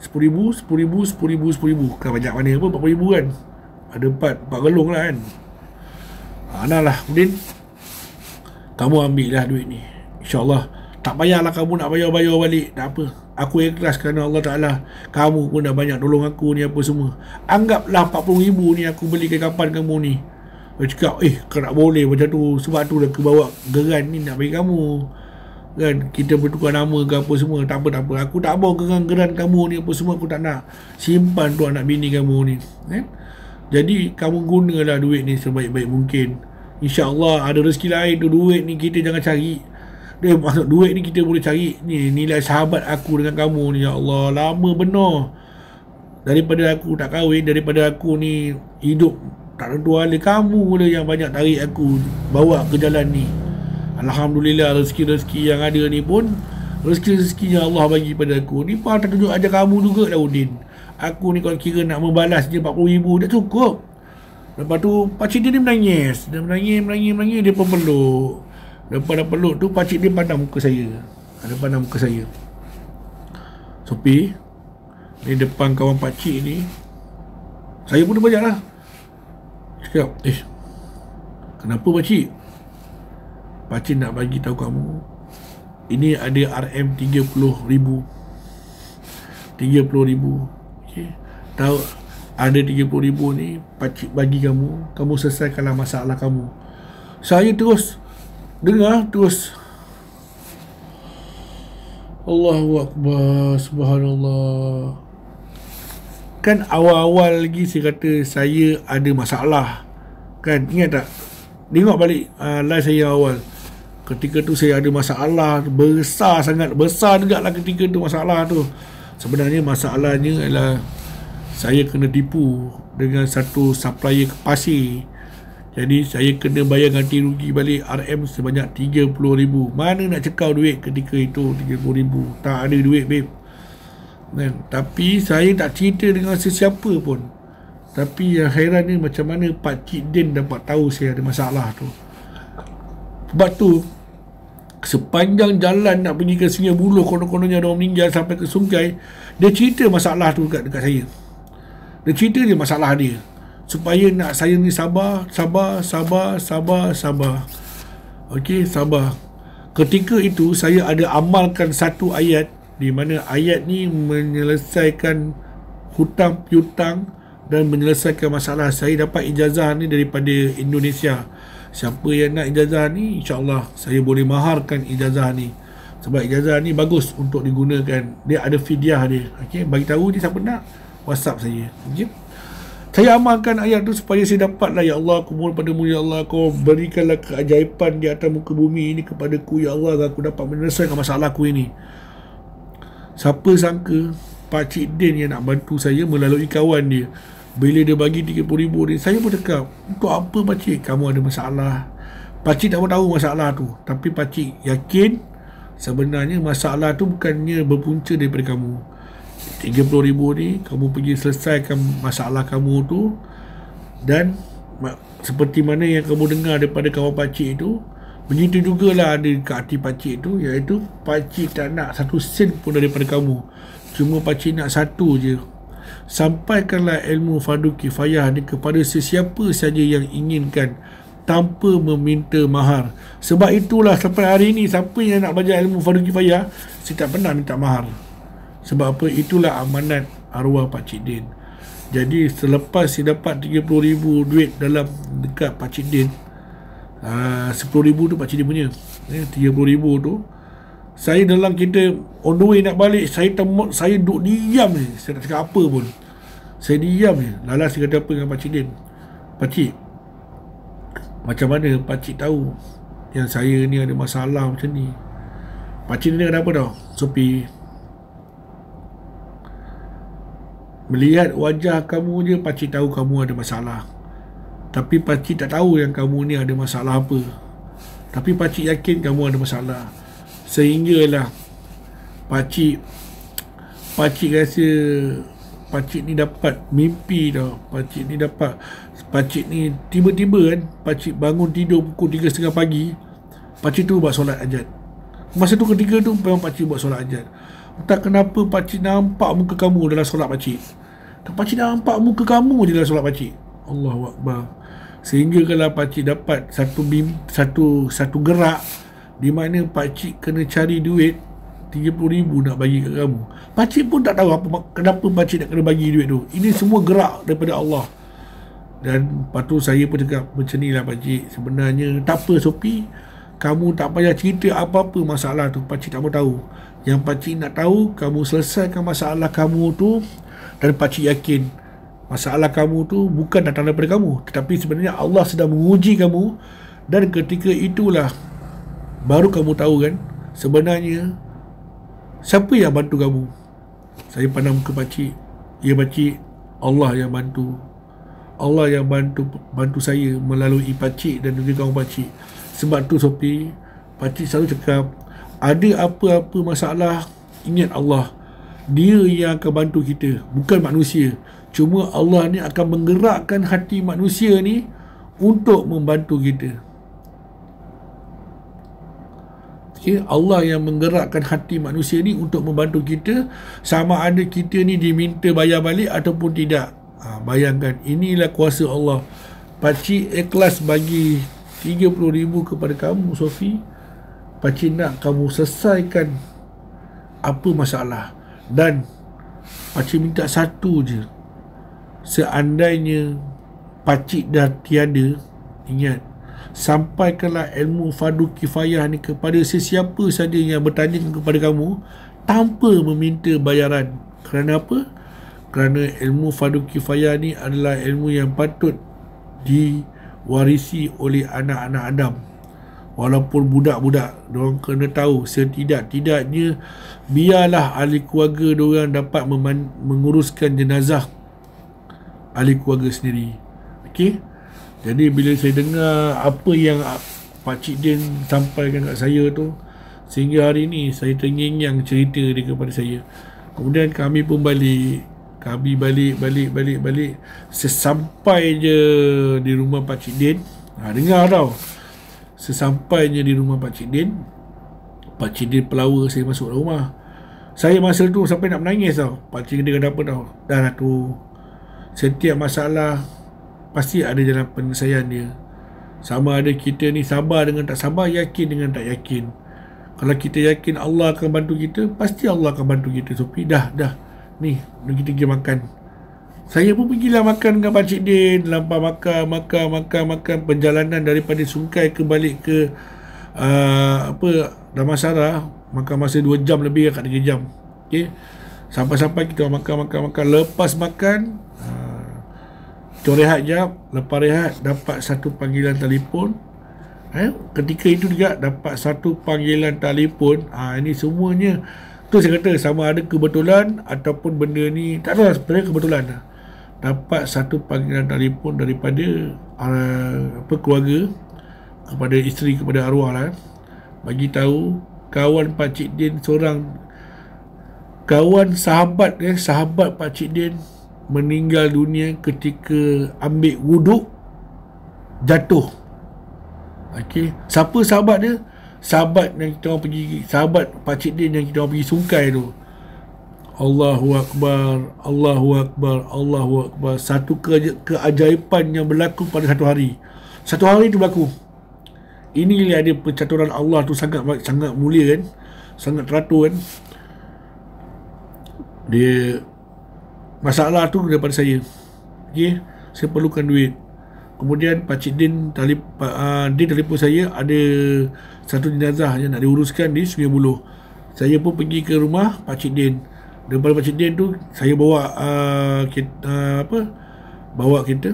RM10,000 kan banyak mana pun, RM40,000 kan, ada 4 gelung lah kan. Nah lah Udin, kamu ambil lah duit ni, InsyaAllah. Tak payahlah kamu nak bayar balik, tak apa, aku ikhlas kerana Allah Ta'ala. Kamu pun dah banyak tolong aku ni apa semua. Anggaplah RM40,000 ni aku beli kain kapan kamu ni. Dia cakap, kau tak boleh macam tu, sebab tu dah aku bawa geran ni nak bagi kamu kan. Kita bertukar nama ke apa semua, tak apa, aku tak bawa geran kamu ni apa semua, aku tak nak. Simpan tu anak bini kamu ni kan. Jadi kamu gunalah duit ni sebaik-baik mungkin. InsyaAllah ada rezeki lain tu. Duit ni kita jangan cari. Dia maksud duit ni kita boleh cari ni, nilai sahabat aku dengan kamu ni. Ya Allah, lama benar daripada aku tak kahwin, daripada aku ni hidup tak tentu hala, kamu lah yang banyak tarik aku bawa ke jalan ni. Alhamdulillah, rezeki-rezeki yang ada ni pun rezeki-rezeki yang Allah bagi pada aku ni pun tak tunjuk ajar kamu juga lah Udin. Aku ni kalau kira nak membalas je RM40,000 dah cukup. Lepas tu pakcik dia menangis. Dia menangis, dia pun peluk. Lepas dah peluk tu, pakcik dia pandang muka saya. Sopi, ni depan kawan pakcik ni, saya pun dah banyak lah cakap, kenapa pakcik? Pakcik nak bagi tahu kamu, ini ada RM30,000. Okay. Tahu ada RM30,000 ni, pakcik bagi kamu selesaikanlah masalah kamu. Saya terus dengar, Allahu Akbar, Subhanallah. Kan awal-awal lagi saya kata saya ada masalah kan, ingat tak? Tengok balik live saya awal, ketika tu saya ada masalah besar sangat, besar juga lah ketika tu masalah tu. Sebenarnya masalahnya adalah saya kena tipu dengan satu supplier pasir. Jadi saya kena bayar ganti rugi balik RM sebanyak RM30,000. Mana nak cekau duit ketika itu RM30,000? Tak ada duit, babe kan? Tapi saya tak cerita dengan sesiapa pun. Tapi yang heran ni, macam mana pakcik Din dapat tahu saya ada masalah tu. Sebab tu sepanjang jalan nak pergi ke Sungai Buloh, konon-kononnya ada orang meninggal sampai ke Sungkai, dia cerita masalah tu dekat saya. Dia cerita dia masalah dia, supaya nak saya ni sabar. Okey, sabar. Ketika itu saya ada amalkan satu ayat, di mana ayat ni menyelesaikan hutang piutang dan menyelesaikan masalah. Saya dapat ijazah ni daripada Indonesia. Siapa yang nak ijazah ni, insyaAllah saya boleh maharkan ijazah ni. Sebab ijazah ni bagus untuk digunakan. Dia ada fidyah dia. Okey, bagi tahu je siapa nak, WhatsApp saya. Okey. Saya amalkan ayat tu supaya saya dapatlah, ya Allah, aku mohon padamu, ya Allah, kau berikanlah keajaiban di atas muka bumi ini kepadaku, ya Allah, agar aku dapat menyelesaikan masalah aku ini. Siapa sangka Pakcik Din yang nak bantu saya melalui kawan dia. Bila dia bagi RM30,000 ni, saya pun cakap, untuk apa pakcik? Kamu ada masalah. Pakcik tak tahu masalah tu, tapi pakcik yakin sebenarnya masalah tu bukannya berpunca daripada kamu. RM30,000 ni kamu pergi selesaikan masalah kamu tu, dan seperti mana yang kamu dengar daripada kawan pakcik tu, begitu jugalah ada kat hati pakcik tu, iaitu pakcik tak nak 1 sen pun daripada kamu. Cuma pakcik nak satu je, sampaikanlah ilmu fardu kifayah ni kepada sesiapa saja yang inginkan tanpa meminta mahar. Sebab itulah sampai hari ini siapa yang nak belajar ilmu fardu kifayah, saya tak pernah minta mahar. Sebab apa? Itulah amanat arwah Pakcik Din. Jadi selepas saya dapat RM30,000 duit dalam dekat Pakcik Din, RM10,000 tu Pakcik Din punya, RM30,000 tu, saya dalam kereta on the way nak balik, saya duduk diam ni. Saya tak cakap apa pun. Saya diam je. Lalas saya kata apa dengan Pakcik Din? Pakcik, macam mana pakcik tahu yang saya ni ada masalah macam ni? Pakcik ni kenapa tau, Sophie? Melihat wajah kamu je, pakcik tahu kamu ada masalah. Tapi pakcik tak tahu yang kamu ni ada masalah apa. Tapi pakcik yakin kamu ada masalah. Sehinggalah pakcik rasa pakcik ni dapat mimpi tau. Pakcik ni tiba-tiba kan, pakcik bangun tidur pukul 3.30 pagi. Pakcik tu buat solat hajat. Masa tu ketika tu memang pakcik buat solat hajat. Entah kenapa pakcik nampak muka kamu dalam solat pakcik. Pakcik nampak muka kamu je dalam solat pakcik. Allahu Akbar. Sehingga kalau pakcik dapat satu gerak di mana pakcik kena cari duit RM30,000 nak bagi kat kamu. Pakcik pun tak tahu kenapa pakcik nak kena bagi duit tu. Ini semua gerak daripada Allah. Dan lepas tu saya pun cakap macam ni lah pakcik, sebenarnya tak apa Sophie, kamu tak payah cerita apa-apa masalah tu, pakcik tak mau tahu. Yang pakcik nak tahu, kamu selesaikan masalah kamu tu, dan pakcik yakin masalah kamu tu bukan datang daripada kamu, tetapi sebenarnya Allah sedang menguji kamu. Dan ketika itulah baru kamu tahu kan sebenarnya siapa yang bantu kamu. Saya pandang muka pakcik, ya pakcik, Allah yang bantu. Allah yang bantu saya melalui pakcik dan juga kawan pakcik. Sebab tu Sophie, pakcik selalu cakap, ada apa-apa masalah, ingat Allah. Dia yang akan bantu kita, bukan manusia. Cuma Allah ni akan menggerakkan hati manusia ni untuk membantu kita. Okay? Allah yang menggerakkan hati manusia ni untuk membantu kita, sama ada kita ni diminta bayar balik ataupun tidak. Bayangkan, inilah kuasa Allah. Pakcik ikhlas bagi RM30,000 kepada kamu Sophie. Pakcik nak kamu selesaikan apa masalah. Dan pakcik minta satu je, seandainya pakcik dah tiada, ingat, sampaikanlah ilmu fardu kifayah ni kepada sesiapa saja yang bertanya kepada kamu tanpa meminta bayaran. Kerana apa? Kerana ilmu fardu kifayah ni adalah ilmu yang patut diwarisi oleh anak-anak Adam. Walaupun budak-budak, diorang kena tahu setidak-tidaknya biarlah ahli keluarga diorang dapat menguruskan jenazah ahli keluarga sendiri. Okey? Jadi bila saya dengar apa yang Pakcik Din sampaikan kat saya tu, sehingga hari ni saya terngiang cerita dia kepada saya. Kemudian kami pun balik. Kami balik. Sesampai je di rumah Pakcik Din, dengar tau, sesampainya di rumah Pakcik Din, Pakcik Din pelawa saya masuk rumah. Saya masa tu sampai nak menangis tau. Pakcik Din kata apa tau, dah lah tu, setiap masalah pasti ada jalan penyelesaian dia. Sama ada kita ni sabar dengan tak sabar, yakin dengan tak yakin. Kalau kita yakin Allah akan bantu kita, pasti Allah akan bantu kita. Sophie, dah ni kita pergi makan. Saya pun pergilah makan dengan Pakcik Din. Lampau makan. Perjalanan daripada Sungai ke balik ke Damansara makan masa 2 jam lebih, kat 3 jam. Okey. Sampai-sampai kita makan. Lepas makan, kita rehat jap. Lepas rehat, dapat satu panggilan telefon. Ketika itu juga dapat satu panggilan telefon. Ini semuanya, tu saya kata sama ada kebetulan ataupun benda ni tak tahu, sebenarnya kebetulan. Dapat satu panggilan telefon daripada keluarga, kepada isteri, kepada arwah lah, bagi tahu kawan Pakcik Din seorang, kawan sahabat Pakcik Din meninggal dunia ketika ambil wuduk jatuh. Okey, siapa sahabat dia? Sahabat yang kita orang pergi, sahabat Pakcik Din yang kita orang pergi Sungai tu. Allahu Akbar. Satu keajaiban yang berlaku pada satu hari. Satu hari tu berlaku. Ini ada pencaturan Allah tu sangat mulia kan, sangat teratur kan. Dia masalah tu daripada saya. Okey, saya perlukan duit. Kemudian Pakcik Din telefon saya, ada satu jenazah yang nak diuruskan di Sungai Buloh. Saya pun pergi ke rumah Pakcik Din. Daripada Pakcik Din tu saya bawa bawa kereta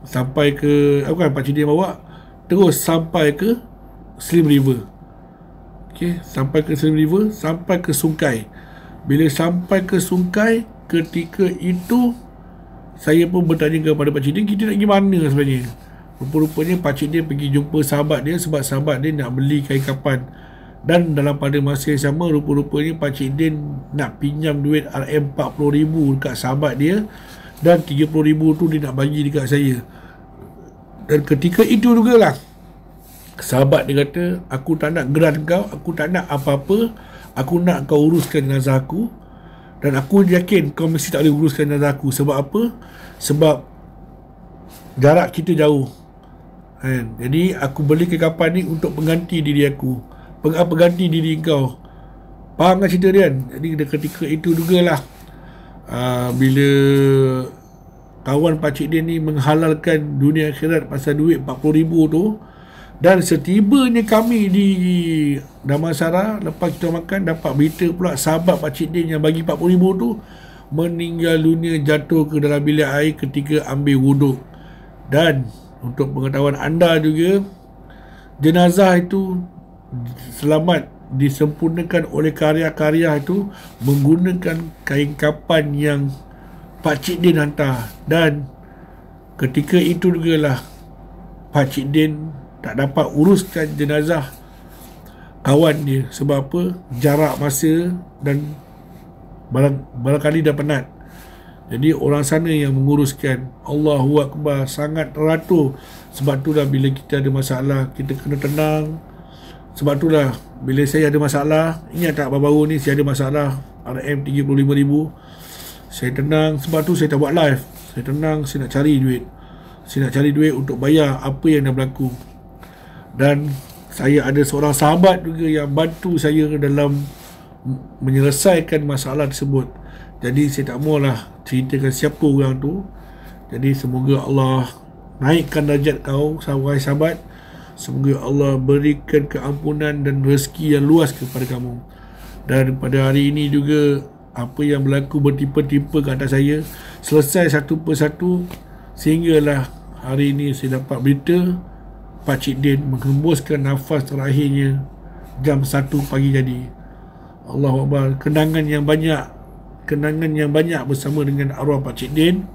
sampai ke Pakcik Din bawa terus sampai ke Slim River. Okey, sampai ke Slim River, sampai ke Sungai. Bila sampai ke Sungai, ketika itu saya pun bertanya kepada Pakcik Din, kita nak pergi mana sebenarnya? Rupa-rupanya Pakcik Din pergi jumpa sahabat dia sebab sahabat dia nak beli kain kapan. Dan dalam pada masa yang sama, rupa-rupanya Pakcik Din nak pinjam duit RM40,000 dekat sahabat dia, dan RM30,000 tu dia nak bagi dekat saya. Dan ketika itu juga lah sahabat dia kata, aku tak nak grant kau, aku tak nak apa-apa, aku nak kau uruskan jenazah aku. Dan aku yakin kau mesti tak boleh uruskan jenazah aku. Sebab apa? Sebab jarak kita jauh kan? Jadi aku beli kapan ni untuk pengganti diri aku, pengganti diri kau. Faham kan cerita dia kan? Jadi ketika itu jugalah bila kawan Pakcik Din ni menghalalkan dunia akhirat pasal duit RM40,000 tu. Dan setibanya kami di Damansara, lepas kita makan, dapat berita pula sahabat Pakcik Din yang bagi RM40,000 tu meninggal dunia, jatuh ke dalam bilik air ketika ambil wuduk. Dan untuk pengetahuan anda juga, jenazah itu selamat disempurnakan oleh karya-karya itu menggunakan kain kapan yang Pakcik Din hantar. Dan ketika itu juga lah Pakcik Din tak dapat uruskan jenazah kawan dia. Sebab apa? Jarak masa dan barangkali dah penat. Jadi orang sana yang menguruskan. Allahu Akbar, sangat teratur. Sebab tu lah bila kita ada masalah, kita kena tenang. Sebab tu lah bila saya ada masalah, ingat tak baru-baru ni saya ada masalah RM35,000, saya tenang. Sebab tu saya tak buat live. Saya tenang, saya nak cari duit. Saya nak cari duit untuk bayar apa yang dah berlaku. Dan saya ada seorang sahabat juga yang bantu saya dalam menyelesaikan masalah tersebut. Jadi saya tak maulah ceritakan siapa orang tu. Jadi semoga Allah naikkan darjat kau, sahabat. Semoga Allah berikan keampunan dan rezeki yang luas kepada kamu. Dan pada hari ini juga, apa yang berlaku bertimpa-timpa ke atas saya selesai satu persatu, sehinggalah hari ini saya dapat berita Pakcik Din menghembuskan nafas terakhirnya jam 1 pagi tadi. Allahu Akbar. Kenangan yang banyak bersama dengan arwah Pakcik Din.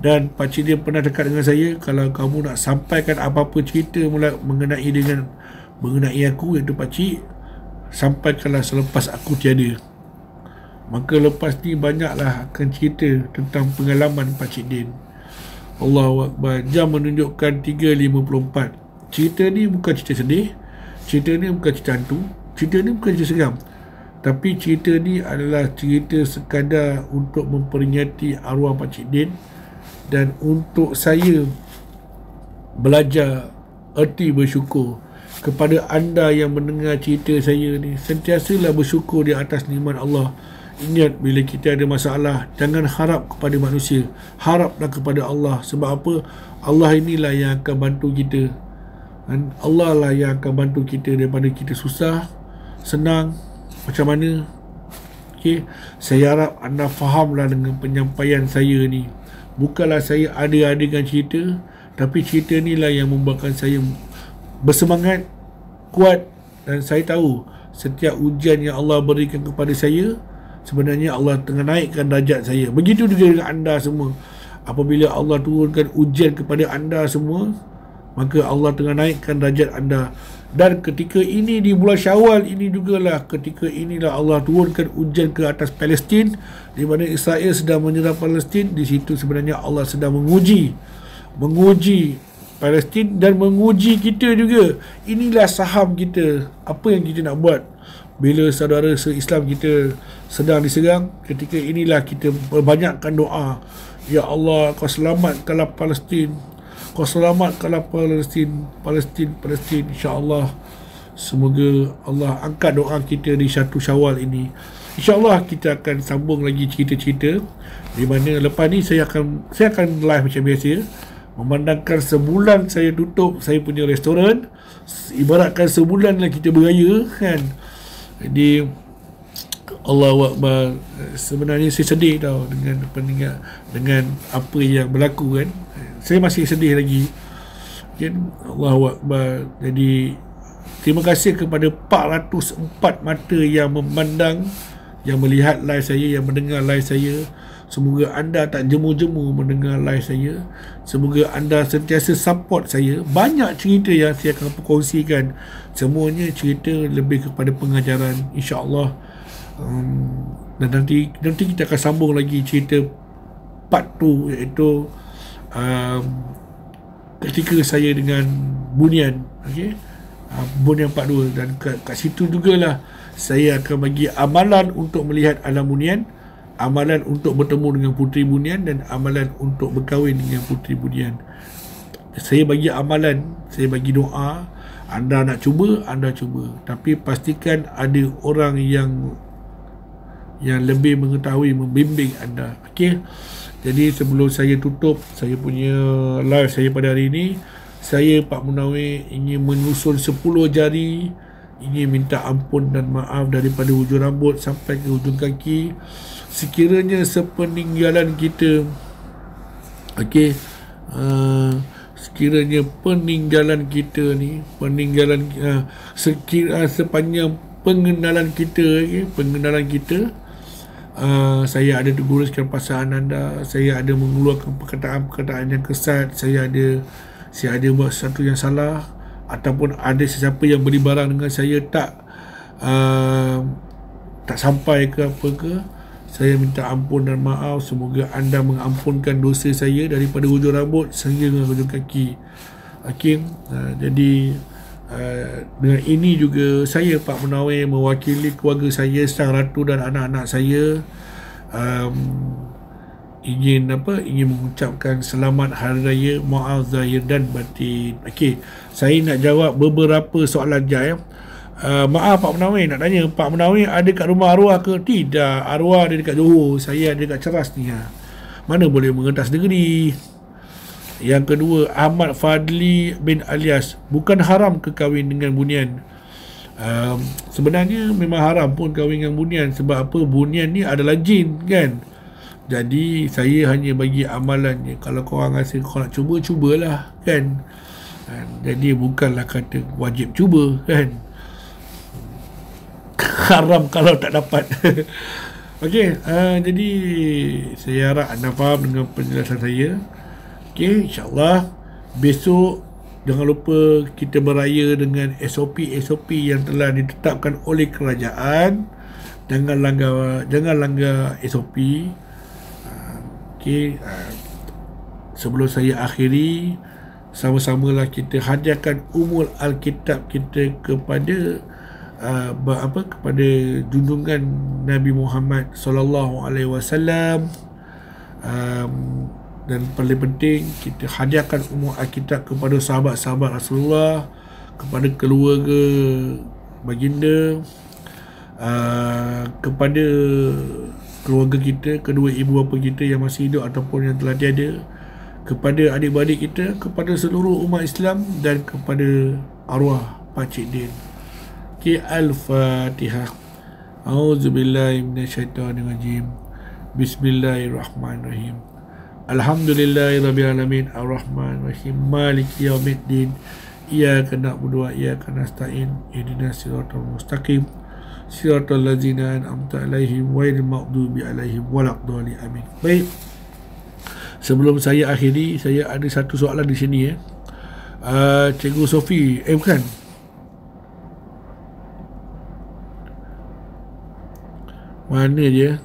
Dan Pakcik Din pernah dekat dengan saya, kalau kamu nak sampaikan apa-apa cerita mengenai aku, iaitu Pakcik, sampaikanlah selepas aku tiada. Maka lepas ni banyaklah akan cerita tentang pengalaman Pakcik Din. Allahu Akbar. Jam menunjukkan 3.54. Cerita ni bukan cerita sedih, cerita ni bukan cerita hantu, cerita ni bukan cerita seram. Tapi cerita ni adalah cerita sekadar untuk memperingati arwah Pakcik Din, dan untuk saya belajar erti bersyukur. Kepada anda yang mendengar cerita saya ni, sentiasalah bersyukur di atas nikmat Allah Ingat, bila kita ada masalah, jangan harap kepada manusia, haraplah kepada Allah. Sebab apa? Allah inilah yang akan bantu kita. Allah lah yang akan bantu kita daripada kita susah, senang, macam mana. Okay? Saya harap anda fahamlah dengan penyampaian saya ni. Bukanlah saya ada-adakan cerita, tapi cerita ni lah yang membuatkan saya bersemangat, kuat. Dan saya tahu setiap ujian yang Allah berikan kepada saya, sebenarnya Allah tengah naikkan darjat saya. Begitu juga dengan anda semua. Apabila Allah turunkan ujian kepada anda semua, maka Allah tengah naikkan darjat anda. Dan ketika ini, di bulan Syawal ini jugalah, ketika inilah Allah turunkan ujian ke atas Palestin, di mana Israel sedang menyerang Palestin. Di situ sebenarnya Allah sedang menguji Palestin dan menguji kita juga. Inilah saham kita, apa yang kita nak buat bila saudara se-Islam kita sedang diserang. Ketika inilah kita perbanyakkan doa, ya Allah, kau selamatkanlah Palestin, kau selamatkanlah Palestin, insya-Allah. Semoga Allah angkat doa kita di 1 Syawal ini. InsyaAllah kita akan sambung lagi cerita-cerita, di mana lepas ni saya akan live macam biasa, memandangkan sebulan saya tutup saya punya restoran, ibaratkan sebulan lah kita beraya, kan. Jadi Allahu Akbar, sebenarnya saya sedih tau dengan apa yang berlaku, kan. Saya masih sedih lagi, kan. Allahu Akbar. Jadi terima kasih kepada 404 mata yang memandang, yang melihat live saya, yang mendengar live saya. Semoga anda tak jemu-jemu mendengar live saya. Semoga anda sentiasa support saya. Banyak cerita yang saya akan perkongsikan, semuanya cerita lebih kepada pengajaran, insya-Allah. Dan nanti kita akan sambung lagi cerita part 2, iaitu ketika saya dengan Bunian, okey, Bunian part 2. Dan kat situ jugalah saya akan bagi amalan untuk melihat alam Bunian, amalan untuk bertemu dengan Puteri Bunian, dan amalan untuk berkahwin dengan Puteri Bunian. Saya bagi amalan, saya bagi doa. Anda nak cuba, anda cuba, tapi pastikan ada orang yang lebih mengetahui, membimbing anda. Okey. Jadi sebelum saya tutup saya punya live saya pada hari ini, saya Pak Munawir ingin menyusun 10 jari, ingin minta ampun dan maaf daripada hujung rambut sampai ke hujung kaki. Sekiranya sepeninggalan kita, okey, sekiranya peninggalan kita ni, sepanjang pengenalan kita, okay, saya ada teguruskan pasangan anda, saya ada mengeluarkan perkataan-perkataan yang kesat, saya ada buat sesuatu yang salah, ataupun ada sesiapa yang beli barang dengan saya tak sampai ke apa ke, saya minta ampun dan maaf. Semoga anda mengampunkan dosa saya daripada hujung rambut sehingga hujung kaki. Okey, jadi dengan ini juga saya Pak Munawir mewakili keluarga saya, Sang Ratu dan anak-anak saya, ingin mengucapkan selamat hari raya, maaf zahir dan batin. Okey, saya nak jawab beberapa soalan je, ya. Maaf Pak Munawir, nak tanya, Pak Munawir ada kat rumah arwah ke? Tidak, arwah ada dekat Johor, saya ada dekat Ceras ni. Mana boleh mengentas negeri. Yang kedua, Ahmad Fadli bin Alias, bukan haram ke kahwin dengan Bunian? Sebenarnya memang haram pun kahwin dengan Bunian. Sebab apa? Bunian ni adalah jin, kan. Jadi saya hanya bagi amalannya. Kalau korang rasa korang nak cuba, cubalah, kan. Jadi bukanlah kata wajib cuba, kan. Haram kalau tak dapat. Okey, jadi saya harap anda faham dengan penjelasan saya. Okey, insya-Allah besok jangan lupa kita beraya dengan SOP yang telah ditetapkan oleh kerajaan. Jangan langgar SOP. Okey, sebelum saya akhiri, sama-samalah kita hadiahkan umul Alkitab kita kepada kepada junjungan Nabi Muhammad sallallahu alaihi wasallam. Dan paling penting, kita hadiahkan umul Alkitab kepada sahabat-sahabat Rasulullah, kepada keluarga baginda, kepada keluarga kita, kedua ibu bapa kita yang masih hidup ataupun yang telah tiada, kepada adik-beradik kita, kepada seluruh umat Islam dan kepada arwah Pakcik Din. Okay, Al-Fatihah. A'udzubillahi minasyaitonirrajim. Bismillahirrahmanirrahim. Alhamdulillahirrabbilalamin. Ar-Rahmanirrahim. Maliki yaumiddin. Iyyaka na'budu wa iyyaka nasta'in. Ihdinas siratal mustaqim. Siratal ladzina an'amta 'alaihim ghairil maghdubi 'alaihim waladdallin. Amin. Baik. Sebelum saya akhiri, saya ada satu soalan di sini Cikgu Sofi, bukan. Mana dia?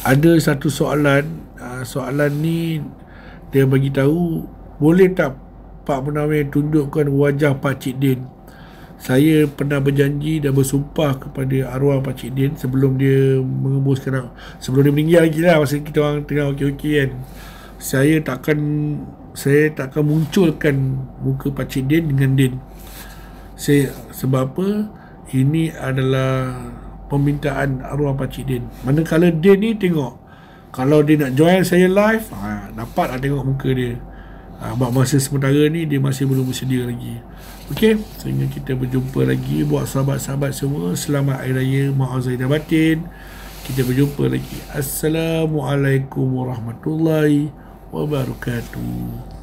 Ada satu soalan. Soalan ni dia bagi tahu, boleh tak Pak Munawir tunjukkan wajah Pakcik Din? Saya pernah berjanji dan bersumpah kepada arwah Pakcik Din sebelum dia mengembuskan, sebelum dia meninggal lagi lah, masa kita orang tengah okey-okey kan, saya takkan munculkan muka Pakcik Din dengan Din. Sebab apa? Ini adalah permintaan arwah Pakcik Din. Manakala Din ni tengok, kalau dia nak join saya live, dapat lah tengok muka dia. Buat masa sementara ni dia masih belum bersedia lagi. Okey, sehingga kita berjumpa lagi. Buat sahabat-sahabat semua, selamat Hari Raya Maaf Zahir dan Batin. Kita berjumpa lagi. Assalamualaikum warahmatullahi wabarakatuh.